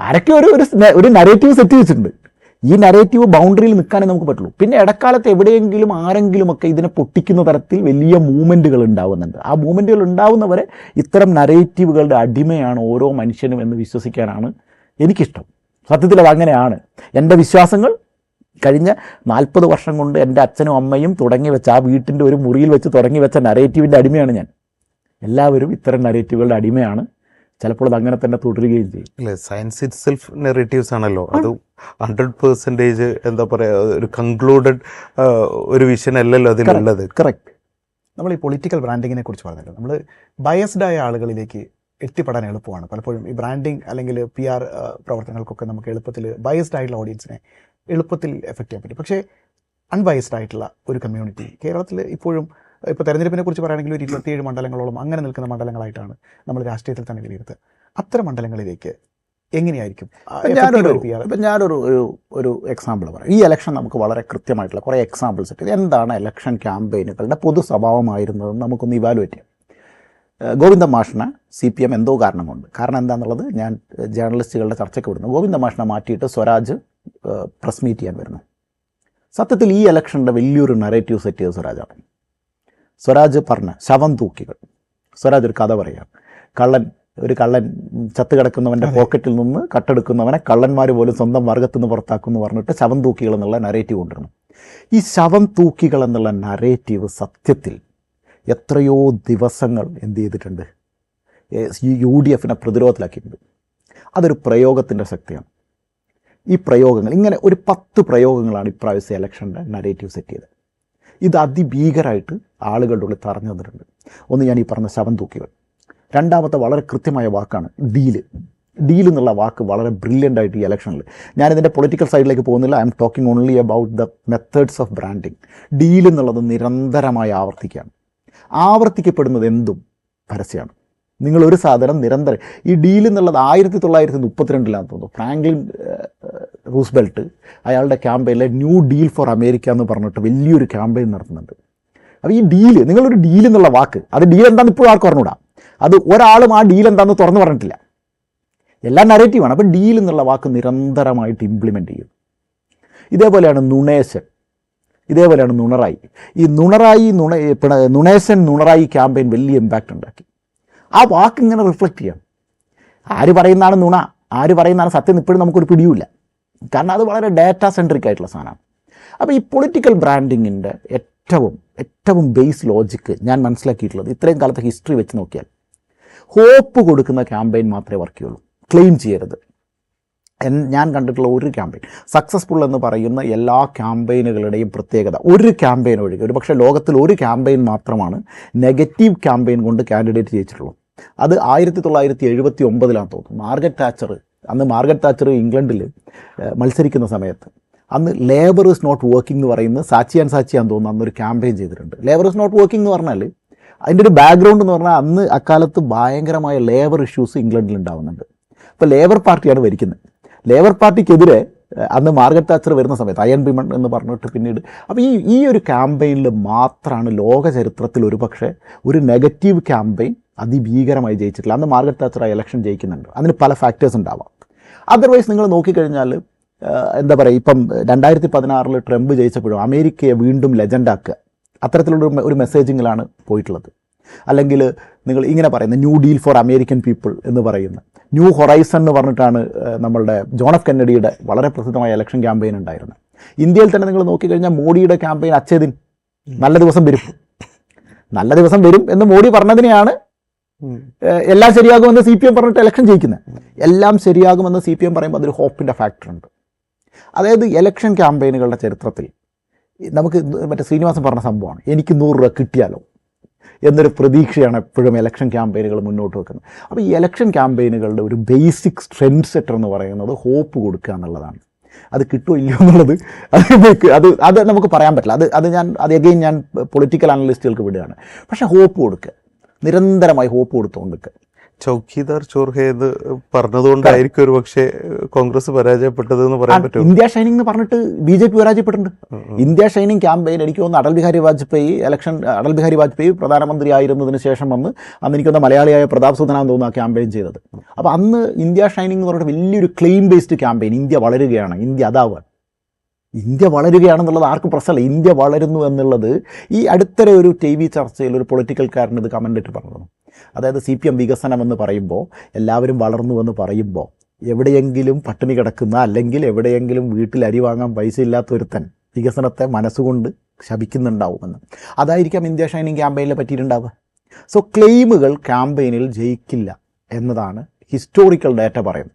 ആരൊക്കെ ഒരു നരേറ്റീവ് സെറ്റ് വെച്ചിട്ടുണ്ട്. ഈ നരേറ്റീവ് ബൗണ്ടറിയിൽ നിൽക്കാനേ നമുക്ക് പറ്റുള്ളൂ. പിന്നെ ഇടക്കാലത്ത് എവിടെയെങ്കിലും ആരെങ്കിലുമൊക്കെ ഇതിനെ പൊട്ടിക്കുന്ന തരത്തിൽ വലിയ മൂവ്മെൻറ്റുകൾ ഉണ്ടാവുന്നുണ്ട്. ആ മൂവ്മെൻറ്റുകൾ ഉണ്ടാവുന്നവരെ ഇത്തരം നരേറ്റീവുകളുടെ അടിമയാണ് ഓരോ മനുഷ്യനും എന്ന് വിശ്വസിക്കാനാണ് എനിക്കിഷ്ടം. സത്യത്തിൽ അതങ്ങനെയാണ്. എൻ്റെ വിശ്വാസങ്ങൾ കഴിഞ്ഞ 40 വർഷം കൊണ്ട് എൻ്റെ അച്ഛനും അമ്മയും തുടങ്ങി വെച്ച ആ വീട്ടിൻ്റെ ഒരു മുറിയിൽ വെച്ച് തുടങ്ങി വെച്ച നരേറ്റീവിൻ്റെ അടിമയാണ് ഞാൻ. എല്ലാവരും ഇത്തരം നരേറ്റീവുകളുടെ അടിമയാണ്. ചിലപ്പോൾ അത് അങ്ങനെ തന്നെ തുടരുകയും ചെയ്യും. അല്ലേ, സയൻസ് ഇറ്റ് സെൽഫ് നെറേറ്റീവ്സ് ആണല്ലോ. അത് 100% എന്താ പറയുക, ഒരു കൺക്ലൂഡഡ് ഒരു വിഷൻ അല്ലല്ലോ അതിലുള്ളത്. കറക്റ്റ്. നമ്മൾ ഈ പൊളിറ്റിക്കൽ ബ്രാൻഡിങ്ങിനെ കുറിച്ച് പറഞ്ഞല്ലോ. നമ്മൾ ബയസ്ഡ് ആയ ആളുകളിലേക്ക് എത്തിപ്പെടാൻ എളുപ്പമാണ്. പലപ്പോഴും ഈ ബ്രാൻഡിങ് അല്ലെങ്കിൽ PR പ്രവർത്തനങ്ങൾക്കൊക്കെ നമുക്ക് എളുപ്പത്തിൽ ബയസ്ഡ് ആയിട്ടുള്ള ഓഡിയൻസിനെ എളുപ്പത്തിൽ എഫക്റ്റ് ചെയ്യാൻ പറ്റും. പക്ഷേ അൺബയസ്ഡ് ആയിട്ടുള്ള ഒരു കമ്മ്യൂണിറ്റി കേരളത്തിൽ ഇപ്പോഴും, ഇപ്പോൾ തെരഞ്ഞെടുപ്പിനെ കുറിച്ച് പറയുകയാണെങ്കിൽ ഒരു 27 മണ്ഡലങ്ങളോളം അങ്ങനെ നിൽക്കുന്ന മണ്ഡലങ്ങളായിട്ടാണ് നമ്മൾ രാഷ്ട്രീയത്തിൽ തന്നെ വിലയിരുത്തുക. അത്തരം മണ്ഡലങ്ങളിലേക്ക് എങ്ങനെയായിരിക്കും? ഞാനൊരു എക്സാമ്പിൾ പറയാം. ഈ ഇലക്ഷൻ നമുക്ക് വളരെ കൃത്യമായിട്ടുള്ള കുറേ എക്സാമ്പിൾസ് കിട്ടി. എന്താണ് ഇലക്ഷൻ ക്യാമ്പയിനുകളുടെ പൊതു സ്വഭാവമായിരുന്നതെന്ന് നമുക്കൊന്ന് ഇവാലുവേറ്റ് ചെയ്യാം. ഗോവിന്ദ മാഷിനെ CPM എന്തോ കാരണം കൊണ്ട്, കാരണം എന്താണെന്നുള്ളത് ഞാൻ ജേർണലിസ്റ്റുകളുടെ ചർച്ചയ്ക്ക് വിടുന്നു. ഗോവിന്ദ മാഷിനെ മാറ്റിയിട്ട് സ്വരാജ് പ്രസ് മീറ്റ് ചെയ്യാൻ വരുന്നു. സത്യത്തിൽ ഈ ഇലക്ഷൻ്റെ വലിയൊരു നറേറ്റീവ് സെറ്റ് ചെയ്ത സ്വരാജാണ്. സ്വരാജ് പറഞ്ഞ ശവം തൂക്കികൾ. സ്വരാജ് ഒരു കഥ പറയുകയാണ്. ഒരു കള്ളൻ ചത്ത് കിടക്കുന്നവൻ്റെ പോക്കറ്റിൽ നിന്ന് കട്ടെടുക്കുന്നവനെ കള്ളന്മാർ പോലും സ്വന്തം വർഗത്തിൽ നിന്ന് പുറത്താക്കുമെന്ന് പറഞ്ഞിട്ട് ശവം തൂക്കികൾ എന്നുള്ള നറേറ്റീവ് കൊണ്ടുവരണം. ഈ ശവം തൂക്കികൾ എന്നുള്ള നറേറ്റീവ് സത്യത്തിൽ എത്രയോ ദിവസങ്ങൾ എന്ത് ചെയ്തിട്ടുണ്ട്? UDF പ്രതിരോധത്തിലാക്കിയിട്ടുണ്ട്. അതൊരു പ്രയോഗത്തിൻ്റെ ശക്തിയാണ്. ഈ പ്രയോഗങ്ങൾ ഇങ്ങനെ ഒരു 10 പ്രയോഗങ്ങളാണ് ഇപ്രാവശ്യത്തെ ഇലക്ഷൻ്റെ നരേറ്റീവ് സെറ്റ് ചെയ്തത്. ഇത് അതിഭീകരമായിട്ട് ആളുകളുടെ ഉള്ളിൽ തറഞ്ഞു വന്നിട്ടുണ്ട്. ഒന്ന്, ഞാൻ ഈ പറഞ്ഞ ശവം തൂക്കികൾ. രണ്ടാമത്തെ വളരെ കൃത്യമായ വാക്കാണ് ഡീൽ എന്നുള്ള വാക്ക് വളരെ ബ്രില്യൻ്റ് ആയിട്ട് ഈ ഇലക്ഷനിൽ, ഞാനിതിൻ്റെ പൊളിറ്റിക്കൽ സൈഡിലേക്ക് പോകുന്നില്ല. I am talking only about the methods of branding. Deal എന്നുള്ളത് നിരന്തരമായി ആവർത്തിക്കുകയാണ്. ആവർത്തിക്കപ്പെടുന്നത് എന്തും പരസ്യമാണ്. നിങ്ങളൊരു സാധനം നിരന്തരം, ഈ ഡീൽ എന്നുള്ളത് 1932 തോന്നുന്നു ഫ്രാങ്ക്ലിൻ റൂസ്വെൽറ്റ് അയാളുടെ ക്യാമ്പയിനിലെ ന്യൂ ഡീൽ ഫോർ അമേരിക്ക എന്ന് പറഞ്ഞിട്ട് വലിയൊരു ക്യാമ്പയിൻ നടത്തുന്നുണ്ട്. അപ്പോൾ ഈ ഡീല്, നിങ്ങളൊരു ഡീൽ എന്നുള്ള വാക്ക്, അത് ഡീൽ എന്താണെന്ന് ഇപ്പോഴും ആർക്കും പറഞ്ഞുകൂടാ. അത് ഒരാളും ആ ഡീൽ എന്താണെന്ന് തുറന്നു പറഞ്ഞിട്ടില്ല. എല്ലാം നരേറ്റീവാണ്. അപ്പോൾ ഡീൽ എന്നുള്ള വാക്ക് നിരന്തരമായിട്ട് ഇംപ്ലിമെൻ്റ് ചെയ്യും. ഇതേപോലെയാണ് നുണേശൻ, ഇതേപോലെയാണ് നുണറായി. ഈ നുണേശൻ നുണറായി ക്യാമ്പയിൻ വലിയ ഇമ്പാക്റ്റ് ഉണ്ടാക്കി. ആ വാക്ക് ഇങ്ങനെ റിഫ്ലക്റ്റ് ചെയ്യാം. ആര് പറയുന്നതാണ് നുണ, ആര് പറയുന്നതാണ് സത്യം ഇപ്പോഴും നമുക്കൊരു പിടിയുമില്ല. കാരണം അത് വളരെ ഡാറ്റാ സെൻട്രിക് ആയിട്ടുള്ള സാധനമാണ്. അപ്പോൾ ഈ പൊളിറ്റിക്കൽ ബ്രാൻഡിങ്ങിൻ്റെ ഏറ്റവും ബേസ് ലോജിക്ക് ഞാൻ മനസ്സിലാക്കിയിട്ടുള്ളത്, ഇത്രയും കാലത്തെ ഹിസ്റ്ററി വെച്ച് നോക്കിയാൽ, ഹോപ്പ് കൊടുക്കുന്ന ക്യാമ്പയിൻ മാത്രമേ വർക്ക് ചെയ്യുള്ളൂ. ക്ലെയിം ചെയ്യരുത്. ഞാൻ കണ്ടിട്ടുള്ള ഒരു ക്യാമ്പയിൻ സക്സസ്ഫുൾ എന്ന് പറയുന്ന എല്ലാ ക്യാമ്പയിനുകളുടെയും പ്രത്യേകത, ഒരു ക്യാമ്പയിൻ ഒഴികെ, ഒരു പക്ഷേ ലോകത്തിൽ ഒരു ക്യാമ്പയിൻ മാത്രമാണ് നെഗറ്റീവ് ക്യാമ്പയിൻ കൊണ്ട് കാൻഡിഡേറ്റ് ജയിച്ചിട്ടുള്ളൂ. അത് 1979 തോന്നുന്നു. മാർഗരറ്റ് താച്ചർ അന്ന് മാർഗരറ്റ് താച്ചർ ഇംഗ്ലണ്ടിൽ മത്സരിക്കുന്ന സമയത്ത് അന്ന് ലേബർ ഇസ് നോട്ട് വർക്കിംഗ് എന്ന് പറയുന്നത് സാച്ചിയാന്ന് തോന്നുന്നു അന്നൊരു ക്യാമ്പയിൻ ചെയ്തിട്ടുണ്ട്. ലേബർ ഇസ് നോട്ട് വർക്കിംഗ് എന്ന് പറഞ്ഞാൽ അതിൻ്റെ ഒരു ബാക്ക്ഗ്രൗണ്ട് എന്ന് പറഞ്ഞാൽ അന്ന് അക്കാലത്ത് ഭയങ്കരമായ ലേബർ ഇഷ്യൂസ് ഇംഗ്ലണ്ടിൽ ഉണ്ടാകുന്നുണ്ട്. അപ്പോൾ ലേബർ പാർട്ടിയാണ് ഭരിക്കുന്നത്. ലേബർ പാർട്ടിക്കെതിരെ അന്ന് മാർഗരറ്റ് താച്ചർ വരുന്ന സമയത്ത് അയൺ ബിമൺ എന്ന് പറഞ്ഞിട്ട് പിന്നീട് അപ്പോൾ ഈ ഒരു ക്യാമ്പയിനിൽ മാത്രമാണ് ലോക ചരിത്രത്തിൽ ഒരു നെഗറ്റീവ് ക്യാമ്പയിൻ അതിഭീകരമായി ജയിച്ചിട്ടില്ല. അന്ന് മാർഗരറ്റ് താച്ചർ ആ ഇലക്ഷൻ ജയിക്കുന്നുണ്ട്. അതിന് പല ഫാക്ടേഴ്സ് ഉണ്ടാവാം. അതർവൈസ് നിങ്ങൾ നോക്കിക്കഴിഞ്ഞാൽ എന്താ പറയുക, ഇപ്പം 2016 ട്രംപ് ജയിച്ചപ്പോഴും അമേരിക്കയെ വീണ്ടും ലെജൻഡാക്കുക അത്തരത്തിലുള്ള ഒരു മെസ്സേജിങ്ങിലാണ് പോയിട്ടുള്ളത്. അല്ലെങ്കിൽ നിങ്ങൾ ഇങ്ങനെ പറയുന്ന new deal for American people എന്ന് പറയുന്ന ന്യൂ ഹൊറൈസൺ എന്ന് പറഞ്ഞിട്ടാണ് നമ്മളുടെ ജോൺ എഫ് കെന്നഡിയുടെ വളരെ പ്രസിദ്ധമായ ഇലക്ഷൻ ക്യാമ്പയിൻ ഉണ്ടായിരുന്നത്. ഇന്ത്യയിൽ തന്നെ നിങ്ങൾ നോക്കിക്കഴിഞ്ഞാൽ മോഡിയുടെ ക്യാമ്പയിൻ അച്ഛേദിൻ നല്ല ദിവസം വരും എന്ന് മോഡി പറഞ്ഞതിനെയാണ് എല്ലാം ശരിയാകുമെന്ന് CPM പറഞ്ഞിട്ട് ഇലക്ഷൻ ജയിക്കുന്നത്. എല്ലാം ശരിയാകുമെന്ന് CPM പറയുമ്പോൾ അതൊരു ഹോപ്പിൻ്റെ ഫാക്ടറുണ്ട്. അതായത് ഇലക്ഷൻ ക്യാമ്പയിനുകളുടെ ചരിത്രത്തിൽ നമുക്ക് മറ്റേ ശ്രീനിവാസൻ പറഞ്ഞ സംഭവമാണ്, എനിക്ക് 100 രൂപ കിട്ടിയാലോ എന്നൊരു പ്രതീക്ഷയാണ് എപ്പോഴും ഇലക്ഷൻ ക്യാമ്പയിനുകൾ മുന്നോട്ട് വെക്കുന്നത്. അപ്പോൾ ഈ ഇലക്ഷൻ ക്യാമ്പയിനുകളുടെ ഒരു ബേസിക് ട്രെൻഡ് സെറ്റർ എന്ന് പറയുന്നത് ഹോപ്പ് കൊടുക്കുക എന്നുള്ളതാണ്. അത് കിട്ടുമോ ഇല്ലയോ എന്നുള്ളത് അത് നമുക്ക് പറയാൻ പറ്റില്ല. അത് അഗെയിൻ ഞാൻ പൊളിറ്റിക്കൽ അനലിസ്റ്റുകൾക്ക് വിടുകയാണ്. പക്ഷേ ഹോപ്പ് കൊടുക്കുക, നിരന്തരമായി ഹോപ്പ് കൊടുത്തുകൊണ്ടിരിക്കുക. ചൗക്കിദാർ ചോർഹെ എന്ന് പറഞ്ഞതുകൊണ്ടായിരിക്കും ഒരു പക്ഷേ കോൺഗ്രസ് പരാജയപ്പെട്ടത് എന്ന് പറയാൻ പറ്റും. ഇന്ത്യ ഷൈനിങ് എന്ന് പറഞ്ഞിട്ട് BJP പരാജയപ്പെട്ടിട്ടുണ്ട്. ഇന്ത്യ ഷൈനിങ് ക്യാമ്പയിൻ എനിക്ക് തോന്നുന്നു അടൽ ബിഹാരി വാജ്പേയി പ്രധാനമന്ത്രി ആയിരുന്നതിന് ശേഷം അന്ന് എനിക്ക് തോന്നുന്ന മലയാളിയായ പ്രതാപ് സുധനാന്ന് തോന്നുന്നു ആ ക്യാമ്പയിൻ ചെയ്തത്. അപ്പോൾ അന്ന് ഇന്ത്യ ഷൈനിങ് എന്ന് പറഞ്ഞിട്ട് വലിയൊരു ക്ലെയിം ബേസ്ഡ് ക്യാമ്പയിൻ, ഇന്ത്യ വളരുകയാണ്, ഇന്ത്യ വളരുകയാണെന്നുള്ളത് ആർക്കും പ്രശ്നമല്ല. ഇന്ത്യ വളരുന്നു എന്നുള്ളത് ഈ അടുത്തൊരു ഒരു TV ചർച്ചയിൽ ഒരു പൊളിറ്റിക്കൽക്കാരൻ ഇത് കമൻ്റ് ഇട്ട് പറഞ്ഞു. അതായത് CPM വികസനം എന്ന് പറയുമ്പോൾ എല്ലാവരും വളർന്നു എന്ന് പറയുമ്പോൾ എവിടെയെങ്കിലും പട്ടിണി കിടക്കുന്ന അല്ലെങ്കിൽ എവിടെയെങ്കിലും വീട്ടിൽ അരി വാങ്ങാൻ പൈസ ഇല്ലാത്ത ഒരുത്തൻ വികസനത്തെ മനസ്സുകൊണ്ട് ശപിക്കുന്നുണ്ടാവുമെന്ന്. അതായിരിക്കാം ഇന്ത്യ ഷൈനിങ് ക്യാമ്പയിനിൽ പറ്റിയിട്ടുണ്ടാവുക. സോ ക്ലെയിമുകൾ ക്യാമ്പയിനിൽ ജയിക്കില്ല എന്നതാണ് ഹിസ്റ്റോറിക്കൽ ഡാറ്റ പറയുന്നത്.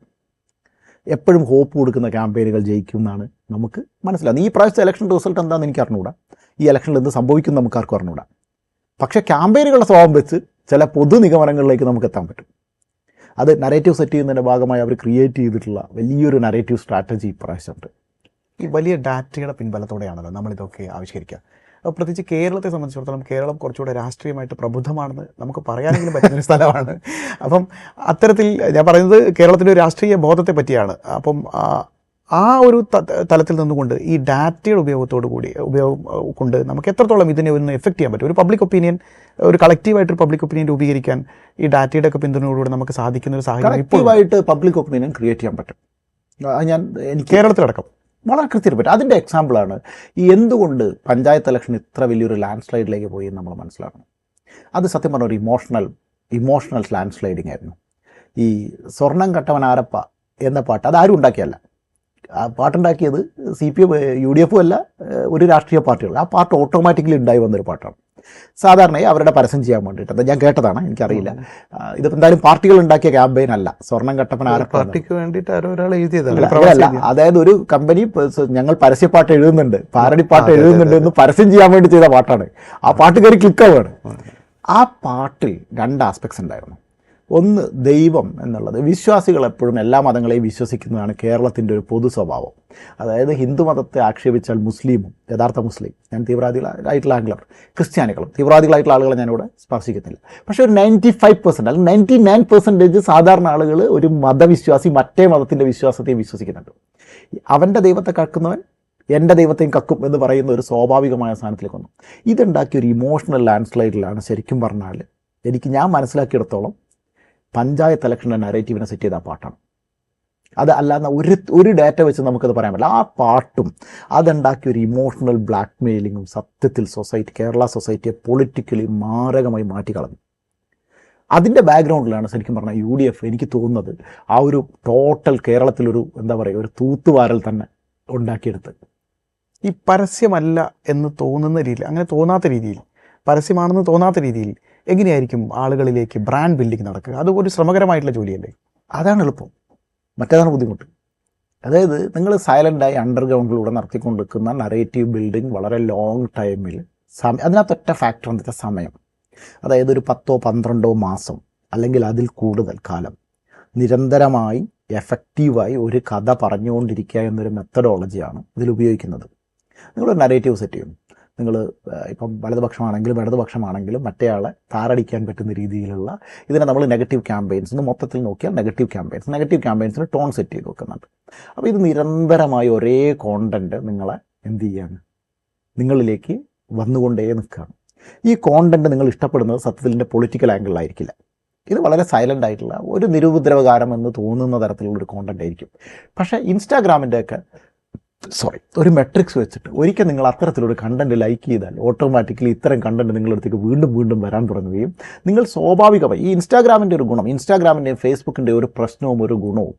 എപ്പോഴും ഹോപ്പ് കൊടുക്കുന്ന ക്യാമ്പയിനുകൾ ജയിക്കും എന്നാണ് നമുക്ക് മനസ്സിലാകുന്നത്. ഈ പ്രാവശ്യത്തെ ഇലക്ഷൻ റിസൾട്ട് എന്താണെന്ന് എനിക്ക് അറിഞ്ഞുകൂടാ, ഈ ഇലക്ഷനിൽ എന്ത് സംഭവിക്കും നമുക്ക് ആർക്കും അറിഞ്ഞുകൂടാ. പക്ഷേ ക്യാമ്പയിനുകളുടെ സ്വഭാവം വെച്ച് ചില പൊതു നിഗമനങ്ങളിലേക്ക് നമുക്ക് എത്താൻ പറ്റും. അത് നരേറ്റീവ് സെറ്റ് ചെയ്യുന്നതിൻ്റെ ഭാഗമായി അവർ ക്രിയേറ്റ് ചെയ്തിട്ടുള്ള വലിയൊരു നരേറ്റീവ് സ്ട്രാറ്റജി ഇപ്രാവശ്യമുണ്ട്. ഈ വലിയ ഡാറ്റയുടെ പിൻബലത്തോടെയാണല്ലോ നമ്മളിതൊക്കെ ആവിഷ്കരിക്കുക. അപ്പോൾ പ്രത്യേകിച്ച് കേരളത്തെ സംബന്ധിച്ചിടത്തോളം കേരളം കുറച്ചുകൂടെ രാഷ്ട്രീയമായിട്ട് പ്രബുദ്ധമാണെന്ന് നമുക്ക് പറയാനെങ്കിലും പറ്റുന്നൊരു സ്ഥലമാണ്. അപ്പം അത്തരത്തിൽ ഞാൻ പറയുന്നത് കേരളത്തിൻ്റെ ഒരു രാഷ്ട്രീയ ബോധത്തെ പറ്റിയാണ്. അപ്പം ആ ഒരു തലത്തിൽ നിന്നുകൊണ്ട് ഈ ഡാറ്റയുടെ ഉപയോഗം കൊണ്ട് നമുക്ക് എത്രത്തോളം ഇതിനെ ഒന്ന് എഫക്റ്റ് ചെയ്യാൻ പറ്റും, ഒരു പബ്ലിക് ഒപ്പീനിയൻ, ഒരു കളക്റ്റീവായിട്ടൊരു പബ്ലിക് ഒപ്പീനിയൻ രൂപീകരിക്കാൻ ഈ ഡാറ്റയുടെ ഒക്കെ പിന്തുണയോടുകൂടി നമുക്ക് സാധിക്കുന്ന ഒരു സാഹചര്യം കളക്റ്റീവായിട്ട് പബ്ലിക് ഒപ്പീനിയൻ ക്രിയേറ്റ് ചെയ്യാൻ പറ്റും. എനിക്ക് കേരളത്തിലടക്കം വളരെ കൃത്യമായിട്ട് പറ്റും. അതിൻ്റെ എക്സാമ്പിളാണ് ഈ എന്തുകൊണ്ട് പഞ്ചായത്ത് ഇലക്ഷൻ ഇത്ര വലിയൊരു ലാൻഡ് സ്ലൈഡിലേക്ക് പോയി നമ്മൾ മനസ്സിലാക്കണം. അത് സത്യം പറഞ്ഞ ഒരു ഇമോഷണൽ ലാൻഡ് സ്ലൈഡിങ് ആയിരുന്നു. ഈ സ്വർണം കട്ടവൻ ആരപ്പ എന്ന പാട്ട് അതാരും ഉണ്ടാക്കിയല്ല. ആ പാട്ടുണ്ടാക്കിയത് CPM UDF അല്ല, ഒരു രാഷ്ട്രീയ പാർട്ടികൾ. ആ പാട്ട് ഓട്ടോമാറ്റിക്കലി ഉണ്ടായി വന്നൊരു പാട്ടാണ്. സാധാരണയായി അവരുടെ പരസ്യം ചെയ്യാൻ വേണ്ടിയിട്ട്, അത് ഞാൻ കേട്ടതാണ്, എനിക്കറിയില്ല. ഇതിപ്പോൾ എന്തായാലും പാർട്ടികൾ ഉണ്ടാക്കിയ ക്യാമ്പയിൻ അല്ല. സ്വർണം കട്ടപ്പന പാർട്ടിക്ക് വേണ്ടിയിട്ട് ആരൊരാൾ എഴുതിയതല്ല. അതായത് ഒരു കമ്പനി ഞങ്ങൾ പരസ്യപ്പാട്ട് എഴുതുന്നുണ്ട്, പാരഡി പാട്ട് എഴുതുന്നുണ്ട് എന്ന് പരസ്യം ചെയ്യാൻ വേണ്ടി ചെയ്ത പാട്ടാണ്. ആ പാട്ട് കയറി ക്ലിക്കാവുകയാണ്. ആ പാട്ടിൽ 2 ആസ്പെക്ട്സ് ഉണ്ടായിരുന്നു. ഒന്ന്, ദൈവം എന്നുള്ളത്. വിശ്വാസികൾ എപ്പോഴും എല്ലാ മതങ്ങളെയും വിശ്വസിക്കുന്നതാണ് കേരളത്തിൻ്റെ ഒരു പൊതു സ്വഭാവം. അതായത് ഹിന്ദു മതത്തെ ആക്ഷേപിച്ചാൽ മുസ്ലിമും, യഥാർത്ഥ മുസ്ലിം, ഞാൻ തീവ്രവാദികളായിട്ടുള്ള ആംഗ്ലർ, ക്രിസ്ത്യാനികളും തീവ്രവാദികളായിട്ടുള്ള ആളുകളെ ഞാനിവിടെ സ്പർശിക്കുന്നില്ല. പക്ഷേ ഒരു 95% അല്ലെങ്കിൽ 99% സാധാരണ ആളുകൾ ഒരു മതവിശ്വാസി മറ്റേ മതത്തിൻ്റെ വിശ്വാസത്തെയും വിശ്വസിക്കുന്നുണ്ട്. അവൻ്റെ ദൈവത്തെ കക്കുന്നവൻ എൻ്റെ ദൈവത്തെയും കക്കും എന്ന് പറയുന്ന ഒരു സ്വാഭാവികമായ സ്ഥാനത്തിലേക്ക് വന്നു. ഇതുണ്ടാക്കിയ ഒരു ഇമോഷണൽ ലാൻഡ് സ്ലൈഡിലാണ് ശരിക്കും പറഞ്ഞാൽ ഞാൻ മനസ്സിലാക്കിയിടത്തോളം പഞ്ചായത്ത് ഇലക്ഷൻ്റെ നരേറ്റീവിനെ സെറ്റ് ചെയ്ത ആ പാട്ടാണ്. അത് അല്ലാതെ ഒരു ഡാറ്റ വെച്ച് നമുക്കത് പറയാൻ പറ്റില്ല. ആ പാട്ടും അതുണ്ടാക്കിയ ഒരു ഇമോഷണൽ ബ്ലാക്ക് മെയിലിങ്ങും സത്യത്തിൽ കേരള സൊസൈറ്റിയെ പൊളിറ്റിക്കലി മാരകമായി മാറ്റിക്കളഞ്ഞു. അതിൻ്റെ ബാക്ക്ഗ്രൗണ്ടിലാണ് ശരിക്കും പറഞ്ഞാൽ UDF എനിക്ക് തോന്നുന്നത് ആ ഒരു ടോട്ടൽ കേരളത്തിലൊരു ഒരു തൂത്തുവാരൽ തന്നെ ഉണ്ടാക്കിയെടുത്ത്. ഈ പരസ്യമല്ല എന്ന് തോന്നുന്ന രീതിയിൽ, അങ്ങനെ തോന്നാത്ത രീതിയിൽ, പരസ്യമാണെന്ന് തോന്നാത്ത രീതിയിൽ എങ്ങനെയായിരിക്കും ആളുകളിലേക്ക് ബ്രാൻഡ് ബിൽഡിംഗ് നടക്കുക? അത് ഒരു ശ്രമകരമായിട്ടുള്ള ജോലിയല്ലേ? അതാണ് എളുപ്പം, മറ്റേതാണ് ബുദ്ധിമുട്ട്. അതായത് നിങ്ങൾ സൈലൻ്റായി അണ്ടർഗ്രൗണ്ടിലൂടെ നടത്തിക്കൊണ്ടിരിക്കുന്ന നറേറ്റീവ് ബിൽഡിംഗ് വളരെ ലോങ് ടൈമിൽ അതിനകത്തൊറ്റ ഫാക്ടർ എന്താ വെച്ചാൽ സമയം. അതായത് ഒരു 10-12 മാസം അല്ലെങ്കിൽ അതിൽ കൂടുതൽ കാലം നിരന്തരമായി എഫക്റ്റീവായി ഒരു കഥ പറഞ്ഞുകൊണ്ടിരിക്കുക എന്നൊരു മെത്തഡോളജിയാണ് ഇതിൽ ഉപയോഗിക്കുന്നത്. നിങ്ങളൊരു നരേറ്റീവ് സെറ്റ് ചെയ്യും. നിങ്ങൾ ഇപ്പം വലതുപക്ഷമാണെങ്കിലും ഇടതുപക്ഷമാണെങ്കിലും മറ്റേയാളെ താറടിക്കാൻ പറ്റുന്ന രീതിയിലുള്ള ഇതിനെ നമ്മൾ നെഗറ്റീവ് ക്യാമ്പയിൻസ് എന്ന് മൊത്തത്തിൽ നോക്കിയാൽ നെഗറ്റീവ് ക്യാമ്പയിൻസിന് ടോൺ സെറ്റ് ചെയ്ത് വെക്കുന്നുണ്ട്. അപ്പോൾ ഇത് നിരന്തരമായി ഒരേ കോണ്ടൻറ്റ് നിങ്ങളെ എന്ത് ചെയ്യാണ്, നിങ്ങളിലേക്ക് വന്നുകൊണ്ടേ നിൽക്കുകയാണ്. ഈ കോണ്ടൻറ്റ് നിങ്ങൾ ഇഷ്ടപ്പെടുന്നത് സത്യത്തിൻ്റെ പൊളിറ്റിക്കൽ ആംഗിളിലായിരിക്കില്ല. ഇത് വളരെ സൈലൻ്റ് ആയിട്ടുള്ള ഒരു നിരുപദ്രവകാരം എന്ന് തോന്നുന്ന തരത്തിലുള്ളൊരു കോണ്ടൻ്റ് ആയിരിക്കും. പക്ഷേ ഇൻസ്റ്റാഗ്രാമിൻ്റെയൊക്കെ ഒരു മെട്രിക്സ് വെച്ചിട്ട് ഒരിക്കൽ നിങ്ങൾ അത്തരത്തിലൊരു കണ്ടൻറ്റ് ലൈക്ക് ചെയ്താൽ ഓട്ടോമാറ്റിക്കലി ഇത്തരം കണ്ടൻറ്റ് നിങ്ങളടുത്തേക്ക് വീണ്ടും വരാൻ തുടങ്ങുകയും നിങ്ങൾ സ്വാഭാവികമായി ഈ ഇൻസ്റ്റാഗ്രാമിൻ്റെ ഒരു ഗുണം, ഇൻസ്റ്റാഗ്രാമിൻ്റെയും ഫേസ്ബുക്കിൻ്റെ ഒരു പ്രശ്നവും ഒരു ഗുണവും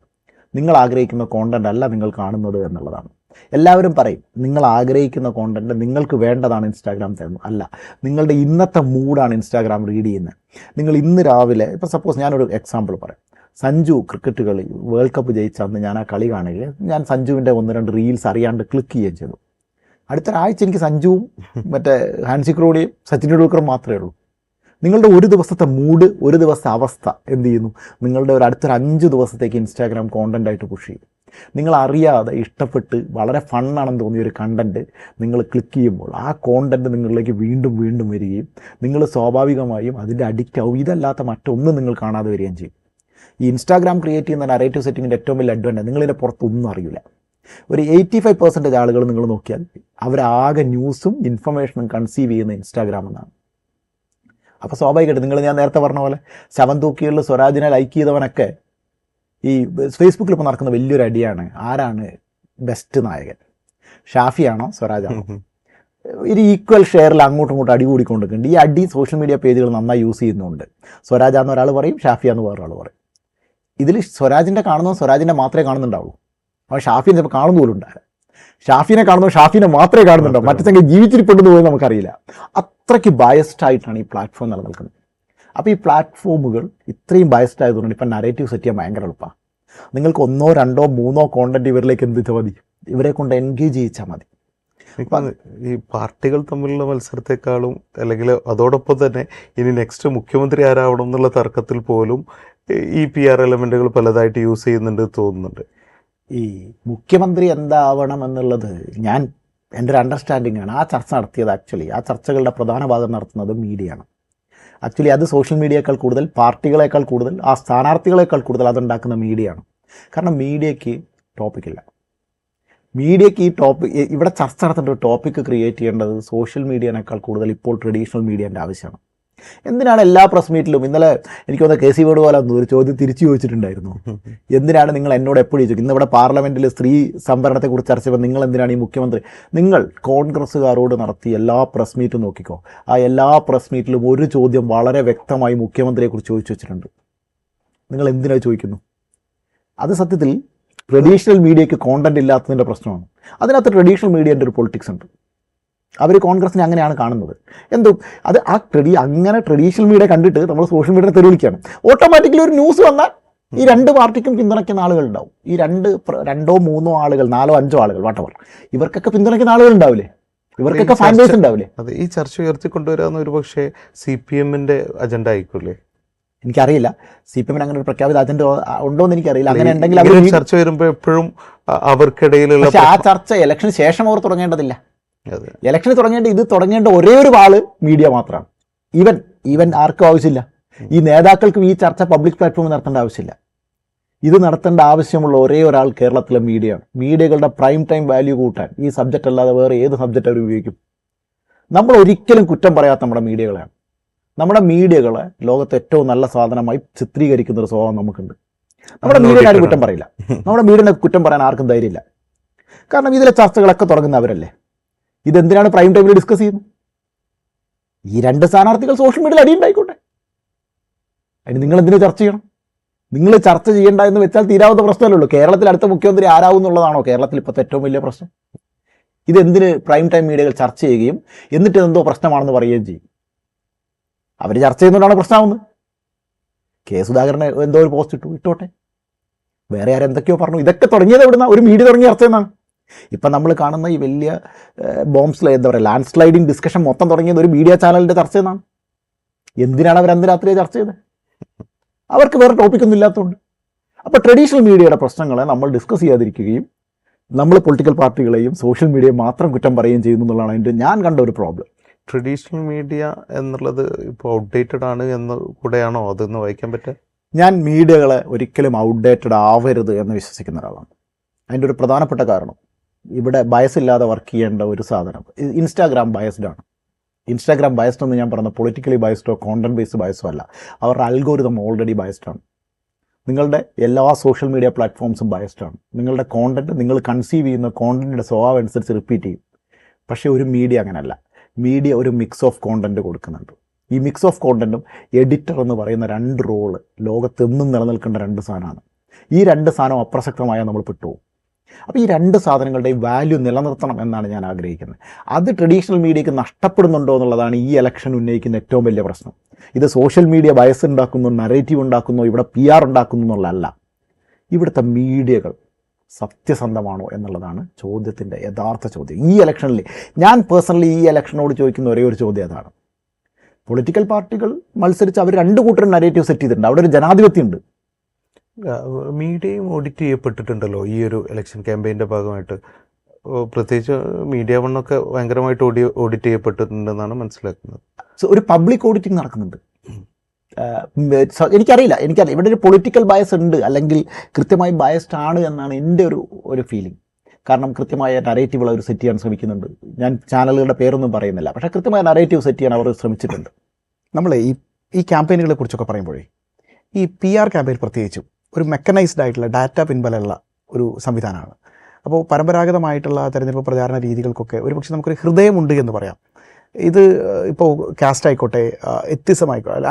നിങ്ങൾ ആഗ്രഹിക്കുന്ന കോണ്ടൻ്റ് അല്ല നിങ്ങൾ കാണുന്നത് എന്നുള്ളതാണ്. എല്ലാവരും പറയും നിങ്ങൾ ആഗ്രഹിക്കുന്ന കോണ്ടൻറ്റ് നിങ്ങൾക്ക് വേണ്ടതാണ് ഇൻസ്റ്റാഗ്രാം തരുന്നത്. അല്ല, നിങ്ങളുടെ ഇന്നത്തെ മൂഡാണ് ഇൻസ്റ്റാഗ്രാം റീഡ് ചെയ്യുന്നത്. നിങ്ങൾ ഇന്ന് രാവിലെ ഇപ്പോൾ സപ്പോസ് ഞാനൊരു എക്സാമ്പിൾ പറയാം. സഞ്ജു ക്രിക്കറ്റ് കളി വേൾഡ് കപ്പ് ജയിച്ച അന്ന് ഞാൻ ആ കളി കാണുകയും ഞാൻ സഞ്ജുവിൻ്റെ 1-2 റീൽസ് അറിയാണ്ട് ക്ലിക്ക് ചെയ്യുകയും ചെയ്തു. അടുത്തൊരാഴ്ച എനിക്ക് സഞ്ജുവും മറ്റേ ഹാൻസി ക്രോഡിയും സച്ചിൻ ടെണ്ടുൽക്കറും മാത്രമേ ഉള്ളൂ. നിങ്ങളുടെ ഒരു ദിവസത്തെ മൂഡ്, ഒരു ദിവസത്തെ അവസ്ഥ എന്ത് ചെയ്യുന്നു, നിങ്ങളുടെ അടുത്തൊരു 5 ദിവസത്തേക്ക് ഇൻസ്റ്റാഗ്രാം കോണ്ടൻ്റായിട്ട് പുഷ് ചെയ്യും. നിങ്ങൾ അറിയാതെ ഇഷ്ടപ്പെട്ട് വളരെ ഫണ്ണാണെന്ന് തോന്നിയൊരു കണ്ടൻറ്റ് നിങ്ങൾ ക്ലിക്ക് ചെയ്യുമ്പോൾ ആ കോണ്ടൻറ്റ് നിങ്ങളിലേക്ക് വീണ്ടും വരികയും നിങ്ങൾ സ്വാഭാവികമായും അതിൻ്റെ അഡിക്റ്റ് ആവും. ഇതല്ലാത്ത മറ്റൊന്നും നിങ്ങൾ കാണാതെ വരികയും ചെയ്യും. ഈ ഇൻസ്റ്റാഗ്രാം ക്രിയേറ്റ് ചെയ്യുന്ന നരേറ്റീവ് സെറ്റിങ്ങിൻ്റെ ഏറ്റവും വലിയ അഡ്വാൻറ്റേജ് നിങ്ങളിതിൻ്റെ പുറത്തൊന്നും അറിയില്ല. ഒരു 85% ആളുകൾ നിങ്ങൾ നോക്കിയാൽ അവരാകെ ന്യൂസും ഇൻഫർമേഷനും കൺസീവ് ചെയ്യുന്ന ഇൻസ്റ്റാഗ്രാം എന്നാണ്. അപ്പോൾ സ്വാഭാവികമായിട്ട് ഞാൻ നേരത്തെ പറഞ്ഞ പോലെ ശവന്തൂക്കികളിൽ സ്വരാജിനെ ലൈക്ക് ചെയ്തവനൊക്കെ ഈ ഫേസ്ബുക്കിൽ ഇപ്പോൾ നടക്കുന്ന വലിയൊരു അടിയാണ്, ആരാണ് ബെസ്റ്റ് നായകൻ, ഷാഫിയാണോ സ്വരാജാണോ? ഒരു ഈക്വൽ ഷെയറിൽ അങ്ങോട്ടും അടി കൂടിക്കൊണ്ടിരിക്കുന്നുണ്ട്. ഈ അടി സോഷ്യൽ മീഡിയ പേജുകൾ നന്നായി യൂസ് ചെയ്യുന്നുണ്ട്. സ്വരാജാന്ന് ഒരാൾ പറയും, ഷാഫിയാന്ന് വേറൊരാൾ പറയും. ഇതിൽ സ്വരാജിൻ്റെ കാണുന്നത് സ്വരാജിൻ്റെ മാത്രമേ കാണുന്നുണ്ടാവുള്ളൂ. അപ്പോൾ ഷാഫിനെ ചിലപ്പോൾ കാണുന്ന പോലും ഉണ്ടാവില്ല. ഷാഫിനെ കാണുമ്പോൾ ഷാഫിനെ മാത്രമേ കാണുന്നുണ്ടാവും, മറ്റു സംഖ്യ ജീവിച്ചിരിപ്പെടുന്നു പോലും നമുക്കറിയില്ല. അത്രയ്ക്ക് ബയസ്ഡ് ആയിട്ടാണ് ഈ പ്ലാറ്റ്ഫോം നിലനിൽക്കുന്നത്. അപ്പോൾ ഈ പ്ലാറ്റ്ഫോമുകൾ ഇത്രയും ബയസ്ഡ് ആയതുകൊണ്ട് ഇപ്പം നരേറ്റീവ് സെറ്റ് ചെയ്യാൻ ഭയങ്കര എളുപ്പമാണ്. നിങ്ങൾക്ക് 1, 2, 3 കോണ്ടൻറ്റ് ഇവരിലേക്ക് എന്തിച്ചാൽ മതി, ഇവരെ കൊണ്ട് എൻഗേജ് ചെയ്യിച്ചാൽ മതി. ഈ പാർട്ടികൾ തമ്മിലുള്ള മത്സരത്തെക്കാളും അല്ലെങ്കിൽ അതോടൊപ്പം തന്നെ ഇനി നെക്സ്റ്റ് മുഖ്യമന്ത്രി ആരാവണം എന്നുള്ള തർക്കത്തിൽ പോലും ഈ PR എലമെൻറ്റുകൾ പലതായിട്ട് യൂസ് ചെയ്യുന്നുണ്ട് തോന്നുന്നുണ്ട്. ഈ മുഖ്യമന്ത്രി എന്താവണം എന്നുള്ളത് എൻ്റെ ഒരു അണ്ടർസ്റ്റാൻഡിംഗ് ആണ്. ആ ചർച്ച നടത്തിയത് ആ ചർച്ചകളുടെ പ്രധാന ഭാഗം നടത്തുന്നത് മീഡിയയാണ്. അത് സോഷ്യൽ മീഡിയയേക്കാൾ കൂടുതൽ, പാർട്ടികളേക്കാൾ കൂടുതൽ, ആ സ്ഥാനാർത്ഥികളേക്കാൾ കൂടുതൽ അതുണ്ടാക്കുന്ന മീഡിയയാണ്. കാരണം മീഡിയയ്ക്ക് ടോപ്പിക്കില്ല. മീഡിയയ്ക്ക് ഇവിടെ ചർച്ച നടത്തേണ്ട ഒരു ടോപ്പിക്ക് ക്രിയേറ്റ് ചെയ്യേണ്ടത് സോഷ്യൽ മീഡിയനേക്കാൾ കൂടുതൽ ഇപ്പോൾ ട്രഡീഷണൽ മീഡിയൻ്റെ ആവശ്യമാണ്. എന്തിനാണ് എല്ലാ പ്രസ് മീറ്റിലും, ഇന്നലെ എനിക്ക് തോന്നുന്നത് KC വേണുഗോപാൽ ഒരു ചോദ്യം തിരിച്ചു ചോദിച്ചിട്ടുണ്ടായിരുന്നു, എന്തിനാണ് നിങ്ങൾ എന്നോട് എപ്പോഴും ചോദിക്കും, ഇന്നിവിടെ പാർലമെൻറ്റിൽ സ്ത്രീ സംവരണത്തെക്കുറിച്ച് ചർച്ച ചെയ്യുമ്പോൾ നിങ്ങൾ എന്തിനാണ് ഈ മുഖ്യമന്ത്രി, നിങ്ങൾ കോൺഗ്രസ്സുകാരോട് നടത്തിയ എല്ലാ പ്രസ് മീറ്റും നോക്കിക്കോ, ആ എല്ലാ പ്രസ് മീറ്റിലും ഒരു ചോദ്യം വളരെ വ്യക്തമായി മുഖ്യമന്ത്രിയെക്കുറിച്ച് ചോദിച്ചു വെച്ചിട്ടുണ്ട്. നിങ്ങൾ എന്തിനാണ് ചോദിക്കുന്നു? അത് സത്യത്തിൽ ട്രഡീഷണൽ മീഡിയയ്ക്ക് കോണ്ടന്റ് ഇല്ലാത്തതിൻ്റെ പ്രശ്നമാണ്. അതിനകത്ത് ട്രഡീഷണൽ മീഡിയൻ്റെ ഒരു പൊളിറ്റിക്സ് ഉണ്ട്. അവർ കോൺഗ്രസിനെ അങ്ങനെയാണ് കാണുന്നത്. അത് അങ്ങനെ ട്രഡീഷണൽ മീഡിയ കണ്ടിട്ട് നമ്മൾ സോഷ്യൽ മീഡിയയെ തെരുവിളിക്കുകയാണ്. ഓട്ടോമാറ്റിക്കലി ഒരു ന്യൂസ് വന്നാൽ ഈ 2 പാർട്ടിക്കും പിന്തുണയ്ക്കുന്ന ആളുകളുണ്ടാവും. ഈ 2, 2, 3 ആളുകൾ, 4, 5 ആളുകൾ വാട്ടവർ, ഇവർക്കൊക്കെ പിന്തുണയ്ക്കുന്ന ആളുകൾ ഉണ്ടാവില്ലേ, ഇവർക്കൊക്കെ ഫാൻ ബേസ് ഉണ്ടാവില്ലേ? അതെ, ഈ ചർച്ച ഉയർത്തിക്കൊണ്ടുവരാമെന്ന് ഒരു പക്ഷേ CPMൻ്റെ അജണ്ട ആയിക്കൂലേ? എനിക്കറിയില്ല CPM അങ്ങനെ ഒരു പ്രഖ്യാപിത അജണ്ട ഉണ്ടോ എന്ന് എനിക്കറിയില്ല. അങ്ങനെ ഉണ്ടെങ്കിൽ ചർച്ച വരുമ്പോൾ എപ്പോഴും അവർക്കിടയിലുള്ള ആ ചർച്ച ഇലക്ഷന് ശേഷം അവർ തുടങ്ങേണ്ടതില്ല. ഇലക്ഷന് തുടങ്ങേണ്ട ഒരേ ഒരു ആള് മീഡിയ മാത്രമാണ്. ഈവൻ ആർക്കും ആവശ്യമില്ല. ഈ നേതാക്കൾക്കും ഈ ചർച്ച പബ്ലിക് പ്ലാറ്റ്ഫോമിൽ നടത്തേണ്ട ആവശ്യമില്ല. ഇത് നടത്തേണ്ട ആവശ്യമുള്ള ഒരേ ഒരാൾ കേരളത്തിലെ മീഡിയയാണ്. മീഡിയകളുടെ പ്രൈം ടൈം വാല്യൂ കൂട്ടാൻ ഈ സബ്ജക്റ്റ് അല്ലാതെ വേറെ ഏത് സബ്ജക്റ്റ് അവർ ഉപയോഗിക്കും? നമ്മൾ ഒരിക്കലും കുറ്റം പറയാത്ത നമ്മുടെ മീഡിയകളെയാണ്. നമ്മുടെ മീഡിയകളെ ലോകത്തെ ഏറ്റവും നല്ല സാധനമായി ചിത്രീകരിക്കുന്ന ഒരു സ്വഭാവം നമുക്കുണ്ട്. നമ്മുടെ മീഡിയനെ ആരും കുറ്റം പറയില്ല. നമ്മുടെ മീഡിയനെ കുറ്റം പറയാൻ ആർക്കും ധൈര്യമില്ല. കാരണം ഇതിലെ ചർച്ചകളൊക്കെ തുടങ്ങുന്ന അവരല്ലേ. ഇതെന്തിനാണ് പ്രൈം ടൈമിൽ ഡിസ്കസ് ചെയ്യുന്നത്? ഈ 2 സ്ഥാനാർത്ഥികൾ സോഷ്യൽ മീഡിയയിൽ അടിയുണ്ടായിക്കോട്ടെ, അതിന് നിങ്ങൾ എന്തിനു ചർച്ച ചെയ്യണം? നിങ്ങൾ ചർച്ച ചെയ്യേണ്ട എന്ന് വെച്ചാൽ തീരാവുന്ന പ്രശ്നമല്ലേ ഉള്ളൂ. കേരളത്തിൽ അടുത്ത മുഖ്യമന്ത്രി ആരാവും എന്നുള്ളതാണോ കേരളത്തിൽ ഇപ്പോഴത്തെ ഏറ്റവും വലിയ പ്രശ്നം? ഇതെന്തിന് പ്രൈം ടൈം മീഡിയകൾ ചർച്ച ചെയ്യുകയും എന്നിട്ട് എന്തോ പ്രശ്നമാണെന്ന് പറയുകയും ചെയ്യും? അവർ ചർച്ച ചെയ്യുന്നതുകൊണ്ടാണ് പ്രശ്നമാവുന്നത്. സുധാകരനെ എന്തോ ഒരു പോസ്റ്റ് ഇട്ടോട്ടെ, വേറെ ആരെന്തൊക്കെയോ പറഞ്ഞു. ഇതൊക്കെ തുടങ്ങിയത് എവിടുന്ന? ഒരു മീഡിയ തുടങ്ങിയ ചർച്ച എന്നാണ്. ഇപ്പം നമ്മൾ കാണുന്ന ഈ വലിയ ലാൻഡ് സ്ലൈഡിങ് ഡിസ്കഷൻ മൊത്തം തുടങ്ങിയത് ഒരു മീഡിയ ചാനലിൻ്റെ ചർച്ച എന്നാണ്. എന്തിനാണ് അവർ അന്ന് രാത്രിയെ ചർച്ച ചെയ്തത്? അവർക്ക് വേറെ ടോപ്പിക്കൊന്നും ഇല്ലാത്തതുകൊണ്ട്. അപ്പോൾ ട്രഡീഷണൽ മീഡിയയുടെ പ്രശ്നങ്ങളെ നമ്മൾ ഡിസ്കസ് ചെയ്യാതിരിക്കുകയും നമ്മൾ പൊളിറ്റിക്കൽ പാർട്ടികളെയും സോഷ്യൽ മീഡിയയും മാത്രം കുറ്റം പറയുകയും ചെയ്യുന്നു എന്നുള്ളതാണ് എൻ്റെ ഞാൻ കണ്ട ഒരു പ്രോബ്ലം. ട്രഡീഷണൽ മീഡിയ എന്നുള്ളത് ഇപ്പോൾ ഔട്ട്ഡേറ്റഡ് ആണ് എന്ന് കൂടെയാണോ അതൊന്ന് വായിക്കാൻ പറ്റുക? ഞാൻ മീഡിയകളെ ഒരിക്കലും ഔട്ട്ഡേറ്റഡ് ആവരുത് എന്ന് വിശ്വസിക്കുന്ന ഒരാളാണ്. അതിൻ്റെ ഒരു പ്രധാനപ്പെട്ട കാരണം, ഇവിടെ ബയസ് ഇല്ലാതെ വർക്ക് ചെയ്യേണ്ട ഒരു സാധനം ഇൻസ്റ്റാഗ്രാം ബയസ്ഡ് ആണ്. ഇൻസ്റ്റാഗ്രാം ബയസ്ഡ് എന്ന് ഞാൻ പറഞ്ഞ പൊളിറ്റിക്കലി ബയസ്ഡോ കോണ്ടന്റ് ബേസ്ഡ് ബയസോ അല്ല. അവരുടെ അൽഗോരിതം ഓൾറെഡി ബയസ്ഡ് ആണ്. നിങ്ങളുടെ എല്ലാ സോഷ്യൽ മീഡിയ പ്ലാറ്റ്ഫോംസും ബയസ്ഡ് ആണ്. നിങ്ങളുടെ കോണ്ടന്റ്, നിങ്ങൾ കൺസീവ് ചെയ്യുന്ന കോണ്ടന്റിൻ്റെ സ്വഭാവം അനുസരിച്ച് റിപ്പീറ്റ് ചെയ്യും. പക്ഷേ ഒരു മീഡിയ അങ്ങനെയല്ല. മീഡിയ ഒരു മിക്സ് ഓഫ് കോണ്ടന്റ് കൊടുക്കുന്നുണ്ട്. ഈ മിക്സ് ഓഫ് കോണ്ടന്റും എഡിറ്റർ എന്ന് പറയുന്ന 2 റോള് ലോകത്തെന്നും നിലനിൽക്കേണ്ട 2 സാധനമാണ്. ഈ 2 സാധനം അപ്രസക്തമായാൽ നമ്മൾ പെട്ടുപോകും. അപ്പോൾ ഈ 2 സാധനങ്ങളുടെയും വാല്യൂ നിലനിർത്തണം എന്നാണ് ഞാൻ ആഗ്രഹിക്കുന്നത്. അത് ട്രഡീഷണൽ മീഡിയയ്ക്ക് നഷ്ടപ്പെടുന്നുണ്ടോ എന്നുള്ളതാണ് ഈ ഇലക്ഷൻ ഉന്നയിക്കുന്ന ഏറ്റവും വലിയ പ്രശ്നം. ഇത് സോഷ്യൽ മീഡിയ ബയസ് ഉണ്ടാക്കുന്നു, നറേറ്റീവ് ഉണ്ടാക്കുന്നു, ഇവിടെ PR ഉണ്ടാക്കുന്നു എന്നുള്ളതല്ല. ഇവിടുത്തെ മീഡിയകൾ സത്യസന്ധമാണോ എന്നുള്ളതാണ് ചോദ്യത്തിൻ്റെ യഥാർത്ഥ ചോദ്യം. ഈ ഇലക്ഷനിൽ ഞാൻ പേഴ്സണലി ഈ ഇലക്ഷനോട് ചോദിക്കുന്ന ഒരേ ഒരു ചോദ്യം അതാണ്. പൊളിറ്റിക്കൽ പാർട്ടികൾ മത്സരിച്ച് അവർ 2 കൂട്ടരും നറേറ്റീവ് സെറ്റ് ചെയ്തിട്ടുണ്ട്. അവിടെ ഒരു ജനാധിപത്യം ഉണ്ട്. മീഡിയയും ഓഡിറ്റ് ചെയ്യപ്പെട്ടിട്ടുണ്ടല്ലോ ഈ ഒരു ഇലക്ഷൻ ക്യാമ്പയിൻ്റെ ഭാഗമായിട്ട്. പ്രത്യേകിച്ച് മീഡിയ വണ്ണൊക്കെ ഭയങ്കരമായിട്ട് ഓഡിറ്റ് ചെയ്യപ്പെട്ടിട്ടുണ്ടെന്നാണ് മനസ്സിലാക്കുന്നത്. സോ ഒരു പബ്ലിക് ഓഡിറ്റിംഗ് നടക്കുന്നുണ്ട്. എനിക്കറിയില്ല ഇവിടെ ഒരു പൊളിറ്റിക്കൽ ബയസ് ഉണ്ട്, അല്ലെങ്കിൽ കൃത്യമായി ബയസ്ഡ് ആണ് എന്നാണ് എൻ്റെ ഒരു ഫീലിംഗ്. കാരണം കൃത്യമായ നറേറ്റീവുകൾ അവർ സെറ്റ് ചെയ്യാൻ ശ്രമിക്കുന്നുണ്ട്. ഞാൻ ചാനലുകളുടെ പേരൊന്നും പറയുന്നില്ല, പക്ഷേ കൃത്യമായ നറേറ്റീവ് സെറ്റ് ചെയ്യാൻ അവർ ശ്രമിച്ചിട്ടുണ്ട്. നമ്മൾ ഈ ക്യാമ്പയിനുകളെ കുറിച്ചൊക്കെ പറയുമ്പോഴേ ഈ PR ക്യാമ്പയിൻ പ്രത്യേകിച്ചും ഒരു മെക്കനൈസ്ഡ് ആയിട്ടുള്ള ഡാറ്റ പിൻബലമുള്ള ഒരു സംവിധാനമാണ്. അപ്പോൾ പരമ്പരാഗതമായിട്ടുള്ള തെരഞ്ഞെടുപ്പ് പ്രചാരണ രീതികൾക്കൊക്കെ ഒരുപക്ഷെ നമുക്കൊരു ഹൃദയമുണ്ട് എന്ന് പറയാം. ഇത് ഇപ്പോൾ കാസ്റ്റ് ആയിക്കോട്ടെ, എത്തിസമായിക്കോട്ടെ,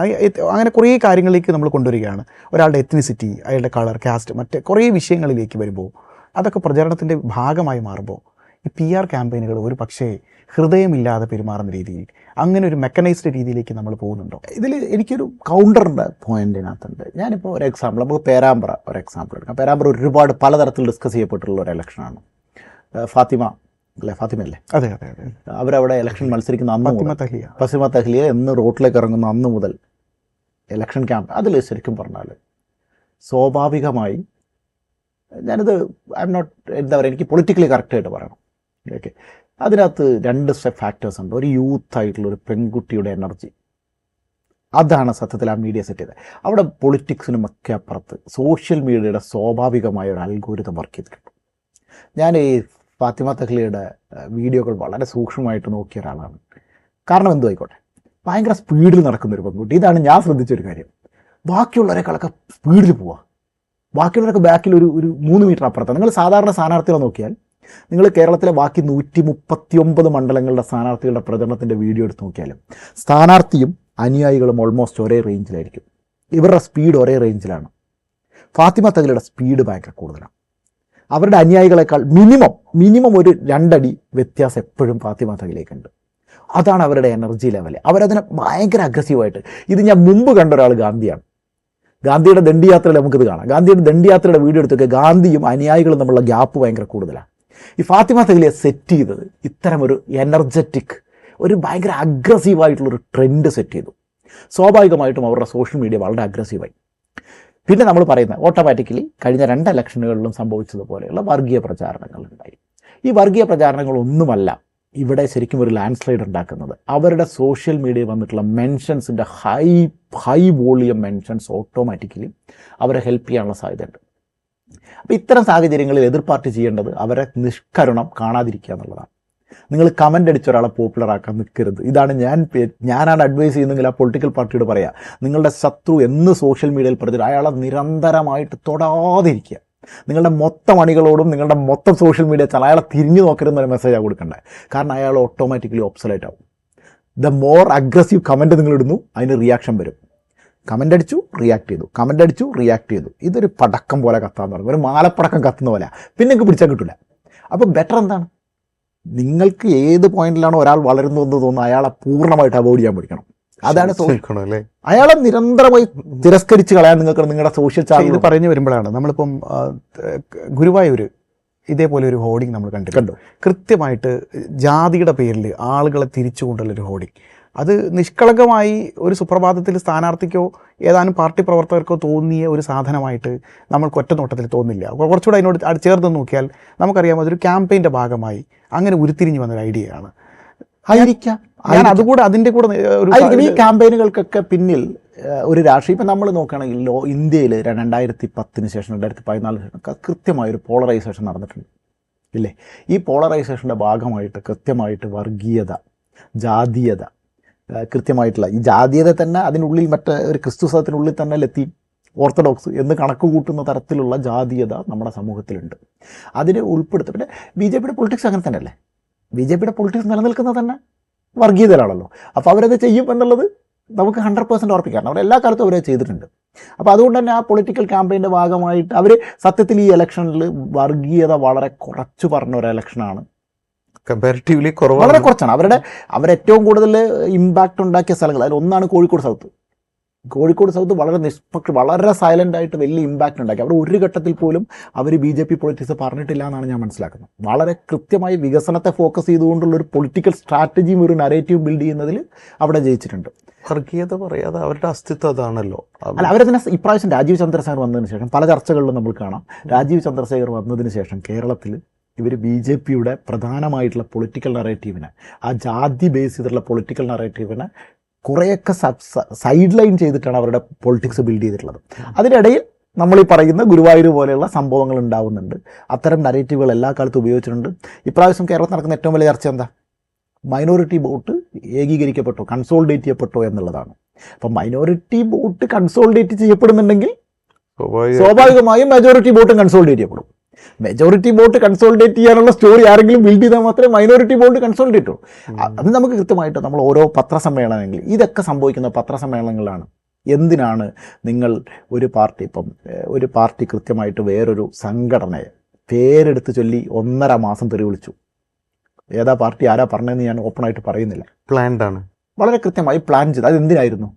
അങ്ങനെ കുറേ കാര്യങ്ങളിലേക്ക് നമ്മൾ കൊണ്ടുവരികയാണ്. ഒരാളുടെ എത്നിസിറ്റി, അയാളുടെ കളർ, കാസ്റ്റ്, മറ്റ് കുറേ വിഷയങ്ങളിലേക്ക് വരുമ്പോൾ അതൊക്കെ പ്രചാരണത്തിൻ്റെ ഭാഗമായി മാറുമ്പോൾ ഈ PR ക്യാമ്പയിനുകൾ ഒരു പക്ഷേ ഹൃദയമില്ലാതെ പെരുമാറുന്ന രീതിയിൽ, അങ്ങനെ ഒരു മെക്കനൈസ്ഡ് രീതിയിലേക്ക് നമ്മൾ പോകുന്നുണ്ടോ? ഇതിൽ എനിക്കൊരു കൗണ്ടറിൻ്റെ പോയിന്റിനകത്തുണ്ട്. ഞാനിപ്പോൾ ഒരു എക്സാമ്പിൾ, നമുക്ക് പേരാമ്പ്ര ഒരു എക്സാമ്പിൾ എടുക്കാം. പേരാമ്പ്ര ഒരുപാട് പലതരത്തിൽ ഡിസ്കസ് ചെയ്യപ്പെട്ടുള്ള ഒരു ഇലക്ഷനാണ്. ഫാത്തിമയല്ലേ? അതെ അതെ അതെ. അവരവിടെ ഇലക്ഷൻ മത്സരിക്കുന്ന ഫാത്തിമ തഹ്ലിയ എന്ന് റോട്ടിലേക്ക് ഇറങ്ങുന്ന അന്ന് മുതൽ ഇലക്ഷൻ ക്യാമ്പ്, അതിൽ ശരിക്കും പറഞ്ഞാൽ സ്വാഭാവികമായി ഞാനിത് എന്താ പറയുക, എനിക്ക് പൊളിറ്റിക്കലി കറക്റ്റായിട്ട് പറയണം. ഓക്കെ, അതിനകത്ത് 2 ഫാക്ടേഴ്സ് ഉണ്ട്. ഒരു യൂത്ത് ആയിട്ടുള്ള ഒരു പെൺകുട്ടിയുടെ എനർജി, അതാണ് സത്യത്തിൽ ആ മീഡിയ സെറ്റ് ചെയ്തത്. അവിടെ പൊളിറ്റിക്സിനും ഒക്കെ അപ്പുറത്ത് സോഷ്യൽ മീഡിയയുടെ സ്വാഭാവികമായ ഒരു അൽഗോരിതം വർക്ക് ചെയ്തിട്ടുണ്ട്. ഞാൻ ഈ ഫാത്തിമ തഹ്ലിയുടെ വീഡിയോകൾ വളരെ സൂക്ഷ്മമായിട്ട് നോക്കിയ ഒരാളാണ്. കാരണം എന്തു ആയിക്കോട്ടെ, ഭയങ്കര സ്പീഡിൽ നടക്കുന്നൊരു പെൺകുട്ടി. ഇതാണ് ഞാൻ ശ്രദ്ധിച്ചൊരു കാര്യം. ബാക്കിയുള്ളവരെക്കാളൊക്കെ സ്പീഡിൽ പോവുക, ബാക്കിയുള്ളവരൊക്കെ ബാക്കിൽ ഒരു 3 മീറ്റർ അപ്പുറത്താണ്. നിങ്ങൾ സാധാരണ സ്ഥാനാർത്ഥികളെ നോക്കിയാൽ, നിങ്ങൾ കേരളത്തിലെ ബാക്കി 139 മണ്ഡലങ്ങളുടെ സ്ഥാനാർത്ഥികളുടെ പ്രചരണത്തിൻ്റെ വീഡിയോ എടുത്ത് നോക്കിയാലും സ്ഥാനാർത്ഥിയും അനുയായികളും ഓൾമോസ്റ്റ് ഒരേ റേഞ്ചിലായിരിക്കും. ഇവരുടെ സ്പീഡ് ഒരേ റേഞ്ചിലാണ്. ഫാത്തിമ തഹ്ലിയുടെ സ്പീഡ് ഭയങ്കര കൂടുതലാണ്. അവരുടെ അനുയായികളെക്കാൾ മിനിമം ഒരു 2 അടി വ്യത്യാസം എപ്പോഴും ഫാത്തിമ തഹ്ലിയിലേക്കുണ്ട്. അതാണ് അവരുടെ എനർജി ലെവൽ. അവരതിനെ ഭയങ്കര അഗ്രസീവായിട്ട്, ഇത് ഞാൻ മുമ്പ് കണ്ട ഒരാൾ ഗാന്ധിയാണ്. ഗാന്ധിയുടെ ദണ്ഡിയാത്രയിൽ നമുക്കിത് കാണാം. ഗാന്ധിയുടെ ദണ്ഡിയാത്രയുടെ വീഡിയോ എടുത്തൊക്കെ ഗാന്ധിയും അനുയായികളും തമ്മിലുള്ള ഗ്യാപ്പ് ഭയങ്കര കൂടുതലാണ്. ഈ ഫാത്തിമ തഹ്ലിയെ സെറ്റ് ചെയ്തത് ഇത്തരം ഒരു എനർജറ്റിക്, ഒരു ഭയങ്കര അഗ്രസീവായിട്ടുള്ളൊരു ട്രെൻഡ് സെറ്റ് ചെയ്തു. സ്വാഭാവികമായിട്ടും അവരുടെ സോഷ്യൽ മീഡിയ വളരെ അഗ്രസീവായി. പിന്നെ നമ്മൾ പറയുന്നത് ഓട്ടോമാറ്റിക്കലി കഴിഞ്ഞ 2 ഇലക്ഷനുകളിലും സംഭവിച്ചതുപോലെയുള്ള വർഗീയ പ്രചാരണങ്ങളുണ്ടായി. ഈ വർഗീയ പ്രചാരണങ്ങളൊന്നുമല്ല ഇവിടെ ശരിക്കും ഒരു ലാൻഡ് സ്ലൈഡ് ഉണ്ടാക്കുന്നത്. അവരുടെ സോഷ്യൽ മീഡിയയിൽ വന്നിട്ടുള്ള മെൻഷൻസിൻ്റെ ഹൈ വോളിയം മെൻഷൻസ് ഓട്ടോമാറ്റിക്കലി അവരെ ഹെൽപ്പ് ചെയ്യാനുള്ള സാധ്യതയുണ്ട്. അപ്പോൾ ഇത്തരം സാഹചര്യങ്ങളിൽ എതിർ പാർട്ടി ചെയ്യേണ്ടത് അവരെ നിഷ്കരുണം കാണാതിരിക്കുക എന്നുള്ളതാണ്. നിങ്ങൾ കമൻ്റ് അടിച്ച ഒരാളെ പോപ്പുലറാക്കാൻ നിൽക്കരുത്. ഇതാണ് ഞാനാണ് അഡ്വൈസ് ചെയ്യുന്നതെങ്കിൽ ആ പൊളിറ്റിക്കൽ പാർട്ടിയോട് പറയാം, നിങ്ങളുടെ ശത്രു എന്ന് സോഷ്യൽ മീഡിയയിൽ പറഞ്ഞിട്ട് അയാളെ നിരന്തരമായിട്ട് തൊടാതിരിക്കുക. നിങ്ങളുടെ മൊത്തം അണികളോടും നിങ്ങളുടെ മൊത്തം സോഷ്യൽ മീഡിയ അയാളെ തിരിഞ്ഞു നോക്കരുതെന്നൊരു മെസ്സേജാണ് കൊടുക്കേണ്ടത്. കാരണം അയാൾ ഓട്ടോമാറ്റിക്കലി ഒബ്സൊലേറ്റ് ആവും. ദ മോർ അഗ്രസീവ് കമൻറ്റ് നിങ്ങൾ ഇടുന്നു, അതിന് റിയാക്ഷൻ വരും. കമൻ്റ് അടിച്ചു, റിയാക്ട് ചെയ്തു, കമൻ്റ് അടിച്ചു, റിയാക്ട് ചെയ്തു. ഇതൊരു പടക്കം പോലെ കത്താന്ന് പറയും, ഒരു മാലപ്പടക്കം കത്തുന്ന പോലെ. പിന്നെ നിങ്ങൾക്ക് പിടിച്ചാൽ കിട്ടില്ല. അപ്പോൾ ബെറ്റർ എന്താണ്, നിങ്ങൾക്ക് ഏത് പോയിന്റിലാണോ ഒരാൾ വളരുന്നു എന്ന് തോന്നുന്നു അയാളെ പൂർണ്ണമായിട്ട് അവോയ്ഡ് ചെയ്യാൻ പഠിക്കണം. അതാണ് അയാളെ നിരന്തരമായി തിരസ്കരിച്ച് കളയാൻ നിങ്ങൾക്ക് നിങ്ങളുടെ സോഷ്യൽ ചാനൽ. ഇത് പറഞ്ഞു വരുമ്പോഴാണ് നമ്മളിപ്പം ഗുരുവായൂർ ഇതേപോലെ ഒരു ഹോർഡിങ് നമ്മൾ കണ്ടു. കൃത്യമായിട്ട് ജാതിയുടെ പേരിൽ ആളുകളെ തിരിച്ചു കൊണ്ടുള്ളൊരു ഹോർഡിങ്. അത് നിഷ്കളങ്കമായി ഒരു സുപ്രഭാതത്തിൽ സ്ഥാനാർത്ഥിക്കോ ഏതാനും പാർട്ടി പ്രവർത്തകർക്കോ തോന്നിയ ഒരു സാധനമായിട്ട് നമ്മൾക്ക് ഒറ്റ നോട്ടത്തിൽ തോന്നില്ല. കുറച്ചുകൂടെ അതിനോട് ചേർത്ത് നോക്കിയാൽ നമുക്കറിയാം അതൊരു ക്യാമ്പയിൻ്റെ ഭാഗമായി അങ്ങനെ ഉരുത്തിരിഞ്ഞു വന്നൊരു ഐഡിയയാണ്. ആയിരിക്കാം. ഞാൻ അതുകൂടെ അതിൻ്റെ കൂടെ ഒരു ഈ ക്യാമ്പയിനുകൾക്കൊക്കെ പിന്നിൽ ഒരു രാഷ്ട്രീയം ഇപ്പം നമ്മൾ നോക്കുകയാണെങ്കിൽ ഇന്ത്യയിൽ 2010 ശേഷം 2014 ശേഷം കൃത്യമായൊരു പോളറൈസേഷൻ നടന്നിട്ടുണ്ട് ഇല്ലേ? ഈ പോളറൈസേഷൻ്റെ ഭാഗമായിട്ട് കൃത്യമായിട്ട് വർഗീയത, ജാതീയത, കൃത്യമായിട്ടുള്ള ഈ ജാതീയത തന്നെ അതിനുള്ളിൽ മറ്റേ ഒരു ക്രിസ്തു സഭത്തിനുള്ളിൽ തന്നെ ലത്തീൻ ഓർത്തഡോക്സ് എന്ന് കണക്ക് കൂട്ടുന്ന തരത്തിലുള്ള ജാതീയത നമ്മുടെ സമൂഹത്തിലുണ്ട്. അതിനെ ഉൾപ്പെടുത്തും. പിന്നെ BJPയുടെ പൊളിറ്റിക്സ് അങ്ങനെ തന്നെയല്ലേ? BJPയുടെ പൊളിറ്റിക്സ് നിലനിൽക്കുന്നത് തന്നെ വർഗീയതയിലാണല്ലോ. അപ്പോൾ അവരത് ചെയ്യും എന്നുള്ളത് നമുക്ക് 100% ഉറപ്പിക്കാം. അവർ എല്ലാ കാലത്തും അവരത് ചെയ്തിട്ടുണ്ട്. അപ്പോൾ അതുകൊണ്ട് തന്നെ ആ പൊളിറ്റിക്കൽ ക്യാമ്പയിൻ്റെ ഭാഗമായിട്ട് അവർ സത്യത്തിൽ ഈ ഇലക്ഷനിൽ വർഗീയത വളരെ കുറച്ച് പറഞ്ഞ ഒരു ഇലക്ഷനാണ്. കമ്പാരിറ്റീവ്ലി വളരെ കുറച്ചാണ്. അവരേറ്റവും കൂടുതൽ ഇമ്പാക്റ്റ് ഉണ്ടാക്കിയ സ്ഥലങ്ങൾ അതിൽ ഒന്നാണ് കോഴിക്കോട് സൗത്ത്. കോഴിക്കോട് സൗത്ത് വളരെ സൈലൻ്റ് ആയിട്ട് വലിയ ഇമ്പാക്റ്റ് ഉണ്ടാക്കി. അവിടെ ഒരു ഘട്ടത്തിൽ പോലും അവർ BJP പൊളിറ്റിക്സ് പറഞ്ഞിട്ടില്ല എന്നാണ് ഞാൻ മനസ്സിലാക്കുന്നത്. വളരെ കൃത്യമായി വികസനത്തെ ഫോക്കസ് ചെയ്തുകൊണ്ടുള്ള ഒരു പൊളിറ്റിക്കൽ സ്ട്രാറ്റജിയും ഒരു നരേറ്റീവ് ബിൽഡ് ചെയ്യുന്നതിൽ അവിടെ ജയിച്ചിട്ടുണ്ട്. വർഗീയത പറയാതെ അവരുടെ അസ്തിത്വം അതാണല്ലോ. അല്ല, അവരതിനെ ഇപ്രാവശ്യം രാജീവ് ചന്ദ്രശേഖർ വന്നതിന് ശേഷം പല ചർച്ചകളിലും നമ്മൾ കാണാം. രാജീവ് ചന്ദ്രശേഖർ വന്നതിന് ശേഷം കേരളത്തിൽ ഇവർ BJPയുടെ പ്രധാനമായിട്ടുള്ള പൊളിറ്റിക്കൽ നറേറ്റീവിനെ, ആ ജാതി ബേസ് ചെയ്തിട്ടുള്ള പൊളിറ്റിക്കൽ നറേറ്റീവിനെ കുറേയൊക്കെ സൈഡ് ലൈൻ ചെയ്തിട്ടാണ് അവരുടെ പൊളിറ്റിക്സ് ബിൽഡ് ചെയ്തിട്ടുള്ളത്. അതിനിടയിൽ നമ്മൾ ഈ പറയുന്ന ഗുരുവായൂർ പോലെയുള്ള സംഭവങ്ങൾ ഉണ്ടാവുന്നുണ്ട്. അത്തരം നറേറ്റീവുകൾ എല്ലാ കാലത്തും ഉപയോഗിച്ചിട്ടുണ്ട്. ഇപ്രാവശ്യം കേരളത്തിൽ നടക്കുന്ന ഏറ്റവും വലിയ ചർച്ച എന്താ? മൈനോറിറ്റി വോട്ട് ഏകീകരിക്കപ്പെട്ടോ, കൺസോളിഡേറ്റ് ചെയ്യപ്പെട്ടോ എന്നുള്ളതാണ്. അപ്പം മൈനോറിറ്റി വോട്ട് കൺസോളിഡേറ്റ് ചെയ്യപ്പെടുന്നുണ്ടെങ്കിൽ സ്വാഭാവികമായും മെജോറിറ്റി വോട്ടും കൺസോളിഡേറ്റ് ചെയ്യപ്പെടും. മെജോറിറ്റി വോട്ട് കൺസോളിഡേറ്റ് ചെയ്യാനുള്ള സ്റ്റോറി ആരെങ്കിലും ബിൽഡ് ചെയ്താൽ മാത്രമേ മൈനോറിറ്റി വോട്ട് കൺസോളിഡേറ്റ് ഉള്ളൂ. അത് നമുക്ക് കൃത്യമായിട്ട് നമ്മൾ ഓരോ പത്രസമ്മേളനങ്ങളിൽ ഇതൊക്കെ സംഭവിക്കുന്ന പത്രസമ്മേളനങ്ങളിലാണ്. എന്തിനാണ് നിങ്ങൾ ഒരു പാർട്ടി കൃത്യമായിട്ട് വേറൊരു സംഘടനയെ പേരെടുത്ത് ചൊല്ലി 1.5 മാസം തെറി വിളിച്ചു? ഏതാ പാർട്ടി, ആരാ പറഞ്ഞതെന്ന് ഞാൻ ഓപ്പണായിട്ട് പറയുന്നില്ല. പ്ലാൻഡ് ആണ്, വളരെ കൃത്യമായി പ്ലാൻ ചെയ്ത്. അത് എന്തിനായിരുന്നു?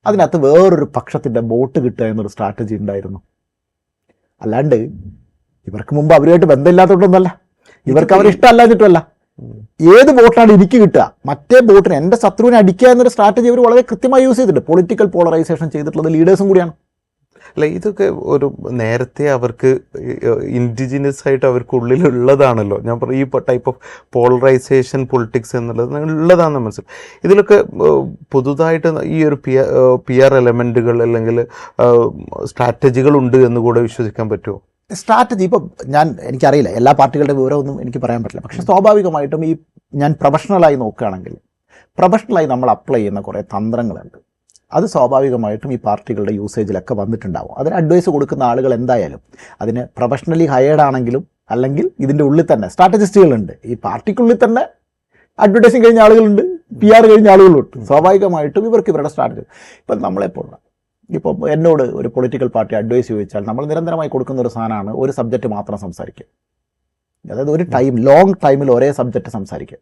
അതിനകത്ത് വേറൊരു പക്ഷത്തിൻ്റെ വോട്ട് കിട്ടുക എന്നൊരു സ്ട്രാറ്റജി ഉണ്ടായിരുന്നു. അല്ലാണ്ട് ഇവർക്ക് മുമ്പ് അവരുമായിട്ട് ബന്ധമില്ലാത്തതുകൊണ്ടൊന്നല്ല, ഇവർക്ക് അവർ ഇഷ്ടമല്ലാഞ്ഞിട്ടുമല്ല. ഏത് വോട്ടാണ് എനിക്ക് കിട്ടുക, മറ്റേ വോട്ടിന് എൻ്റെ ശത്രുവിനെ അടിക്കുക എന്നൊരു സ്ട്രാറ്റജി അവർ വളരെ കൃത്യമായി യൂസ് ചെയ്തിട്ടുണ്ട്. പൊളിറ്റിക്കൽ പോളറൈസേഷൻ ചെയ്തിട്ടുള്ളത് ലീഡേഴ്സും കൂടിയാണ്. അല്ല, ഇതൊക്കെ ഒരു നേരത്തെ അവർക്ക് ഇൻഡിജിനസ് ആയിട്ട് അവർക്കുള്ളിലുള്ളതാണല്ലോ. ഞാൻ പറയും ഈ ടൈപ്പ് ഓഫ് പോളറൈസേഷൻ പൊളിറ്റിക്സ് എന്നുള്ളത് ഉള്ളതാണെന്ന് മനസ്സിലാവും. ഇതിലൊക്കെ പുതുതായിട്ട് ഈ ഒരു PR എലമെൻറ്റുകൾ അല്ലെങ്കിൽ സ്ട്രാറ്റജികൾ ഉണ്ട് എന്ന് കൂടെ വിശ്വസിക്കാൻ പറ്റുമോ? സ്ട്രാറ്റജി ഇപ്പം എനിക്കറിയില്ല, എല്ലാ പാർട്ടികളുടെ വിവരമൊന്നും എനിക്ക് പറയാൻ പറ്റില്ല. പക്ഷേ സ്വാഭാവികമായിട്ടും ഞാൻ പ്രൊഫഷണലായി നോക്കുകയാണെങ്കിൽ പ്രൊഫഷണലായി നമ്മൾ അപ്ലൈ ചെയ്യുന്ന കുറേ തന്ത്രങ്ങളുണ്ട്. അത് സ്വാഭാവികമായിട്ടും ഈ പാർട്ടികളുടെ യൂസേജിലൊക്കെ വന്നിട്ടുണ്ടാവും. അതിന് അഡ്വൈസ് കൊടുക്കുന്ന ആളുകൾ എന്തായാലും അതിന് പ്രൊഫഷണലി ഹയേർഡ് ആണെങ്കിലും അല്ലെങ്കിൽ ഇതിൻ്റെ ഉള്ളിൽ തന്നെ സ്ട്രാറ്റജിസ്റ്റുകളുണ്ട്. ഈ പാർട്ടിക്കുള്ളിൽ തന്നെ അഡ്വർടൈസിങ് കഴിഞ്ഞ ആളുകളുണ്ട്, PR കഴിഞ്ഞ ആളുകളുണ്ട്. സ്വാഭാവികമായിട്ടും ഇവർക്ക് ഇവരുടെ സ്ട്രാറ്റജി. ഇപ്പം നമ്മളെപ്പോഴുള്ള എന്നോട് ഒരു പൊളിറ്റിക്കൽ പാർട്ടി അഡ്വൈസ് ചോദിച്ചാൽ നമ്മൾ നിരന്തരമായി കൊടുക്കുന്ന ഒരു സാധനമാണ് ഒരു സബ്ജക്റ്റ് മാത്രം സംസാരിക്കുക. അതായത് ഒരു ലോങ് ടൈമിൽ ഒരേ സബ്ജക്റ്റ് സംസാരിക്കുക.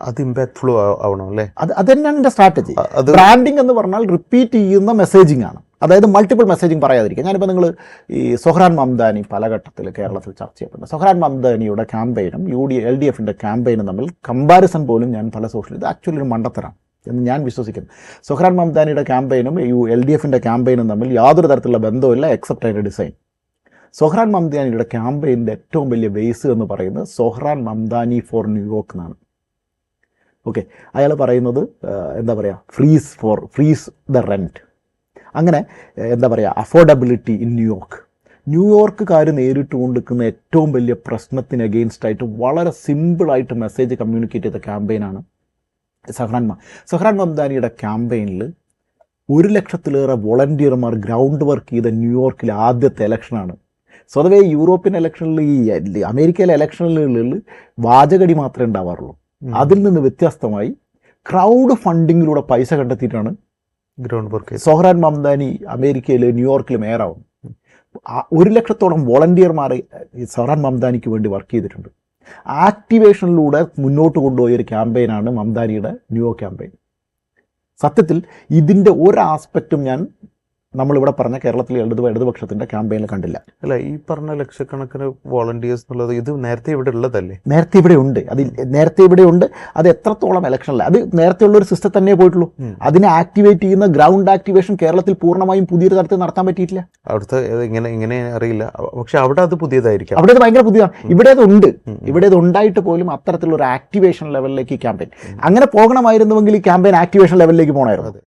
അത് ഇമ്പാക്ട്ഫുൾ ആവണം അല്ലേ? അത് തന്നെയാണ് എൻ്റെ സ്ട്രാറ്റജി. ബ്രാൻഡിങ് എന്ന് പറഞ്ഞാൽ റിപ്പീറ്റ് ചെയ്യുന്ന മെസ്സേജിങ് ആണ്. അതായത് മൾട്ടിപ്പിൾ മെസ്സേജിങ് പറയാതിരിക്കുക. ഞാനിപ്പോൾ നിങ്ങൾ ഈ സൊഹ്റാൻ മംദാനി പല ഘട്ടത്തിൽ കേരളത്തിൽ ചർച്ച ചെയ്യപ്പെടുന്നത്. സൊഹ്റാൻ മംദാനിയുടെ ക്യാമ്പയിനും LDFിൻ്റെ ക്യാമ്പയിനും തമ്മിൽ കമ്പാരിസൺ പോലും ഞാൻ പല ഇത് ആക്ച്വലി ഒരു മണ്ടത്തരാണ് എന്ന് ഞാൻ വിശ്വസിക്കുന്നു. സൊഹ്റാൻ മംദാനിയുടെ ക്യാമ്പയിനും LDFിൻ്റെ ക്യാമ്പയിനും തമ്മിൽ യാതൊരു തരത്തിലുള്ള ബന്ധമില്ല എക്സെപ്റ്റ് അതിൻ്റെ ഡിസൈൻ. സൊഹ്റാൻ മംദാനിയുടെ ക്യാമ്പയിൻ്റെ ഏറ്റവും വലിയ ബേസ് എന്ന് പറയുന്നത് സൊഹ്റാൻ മംദാനി ഫോർ ന്യൂയോർക്ക് എന്നാണ്. ഓക്കെ, അയാൾ പറയുന്നത് എന്താ പറയുക, ഫ്രീസ് ദ റെൻറ്റ്, അങ്ങനെ എന്താ പറയുക, അഫോർഡബിലിറ്റി ഇൻ ന്യൂയോർക്കുകാർ നേരിട്ട് കൊണ്ടിരിക്കുന്ന ഏറ്റവും വലിയ പ്രശ്നത്തിന് അഗെയിൻസ്റ്റായിട്ട് വളരെ സിമ്പിളായിട്ട് മെസ്സേജ് കമ്മ്യൂണിക്കേറ്റ് ചെയ്ത ക്യാമ്പയിനാണ് സൊഹ്റാൻ മംദാനിയുടെ ക്യാമ്പയിനിൽ 100,000-ലേറെ വോളണ്ടിയർമാർ ഗ്രൗണ്ട് വർക്ക് ചെയ്ത ന്യൂയോർക്കിലെ ആദ്യത്തെ ഇലക്ഷനാണ്. സ്വതവേ യൂറോപ്യൻ ഇലക്ഷനിൽ ഈ അമേരിക്കയിലെ ഇലക്ഷനിൽ വാചകടി മാത്രമേ ഉണ്ടാവാറുള്ളൂ. അതിൽ നിന്ന് വ്യത്യസ്തമായി ക്രൗഡ് ഫണ്ടിങ്ങിലൂടെ പൈസ കണ്ടെത്തിയിട്ടാണ് ഗ്രൗണ്ട് വർക്ക് സൊഹ്റാൻ മംദാനി അമേരിക്കയിൽ ന്യൂയോർക്കിൽ മേയറാവും. 100,000-ഓളം വോളണ്ടിയർമാർ സൊഹ്റാൻ മംദാനിക്ക് വേണ്ടി വർക്ക് ചെയ്തിട്ടുണ്ട്. ആക്ടിവേഷനിലൂടെ മുന്നോട്ട് കൊണ്ടുപോയ ഒരു ക്യാമ്പയിനാണ് മംദാനിയുടെ ന്യൂയോർക്ക് ക്യാമ്പയിൻ. സത്യത്തിൽ ഇതിൻ്റെ ഒരു ആസ്പെക്റ്റും ഞാൻ നമ്മളിവിടെ പറഞ്ഞ കേരളത്തിലെ ഇടതുപക്ഷത്തിൻ്റെ ക്യാമ്പയിനിൽ കണ്ടില്ല. അല്ല, ഈ പറഞ്ഞ ലക്ഷക്കണക്കിന് വോളണ്ടിയേഴ്സ് എന്നുള്ളത് ഇത് നേരത്തെ ഇവിടെ ഉള്ളതല്ലേ? നേരത്തെ ഇവിടെ ഉണ്ട്, അത് എത്രത്തോളം ഇലക്ഷനില്ല, അത് നേരത്തെ ഉള്ള ഒരു സിസ്റ്റം തന്നെ പോയിട്ടുള്ളൂ. അതിനെ ആക്ടിവേറ്റ് ചെയ്യുന്ന ഗ്രൗണ്ട് ആക്ടിവേഷൻ കേരളത്തിൽ പൂർണ്ണമായും പുതിയൊരു തരത്തിൽ നടത്താൻ പറ്റിയിട്ടില്ല. അവിടുത്തെ ഇങ്ങനെ അറിയില്ല, പക്ഷെ അവിടെ അത് പുതിയതായിരിക്കും. അവിടെ അത് ഭയങ്കര പുതിയതാണ്. ഇവിടെ അത് ഉണ്ടായിട്ട് പോലും അത്തരത്തിലുള്ള ഒരു ആക്ടിവേഷൻ ലെവലിലേക്ക് ക്യാമ്പയിൻ അങ്ങനെ പോകണമായിരുന്നുവെങ്കിൽ ഈ ക്യാമ്പയിൻ ആക്ടിവേഷൻ ലെവലിലേക്ക് പോകണമായിരുന്നു.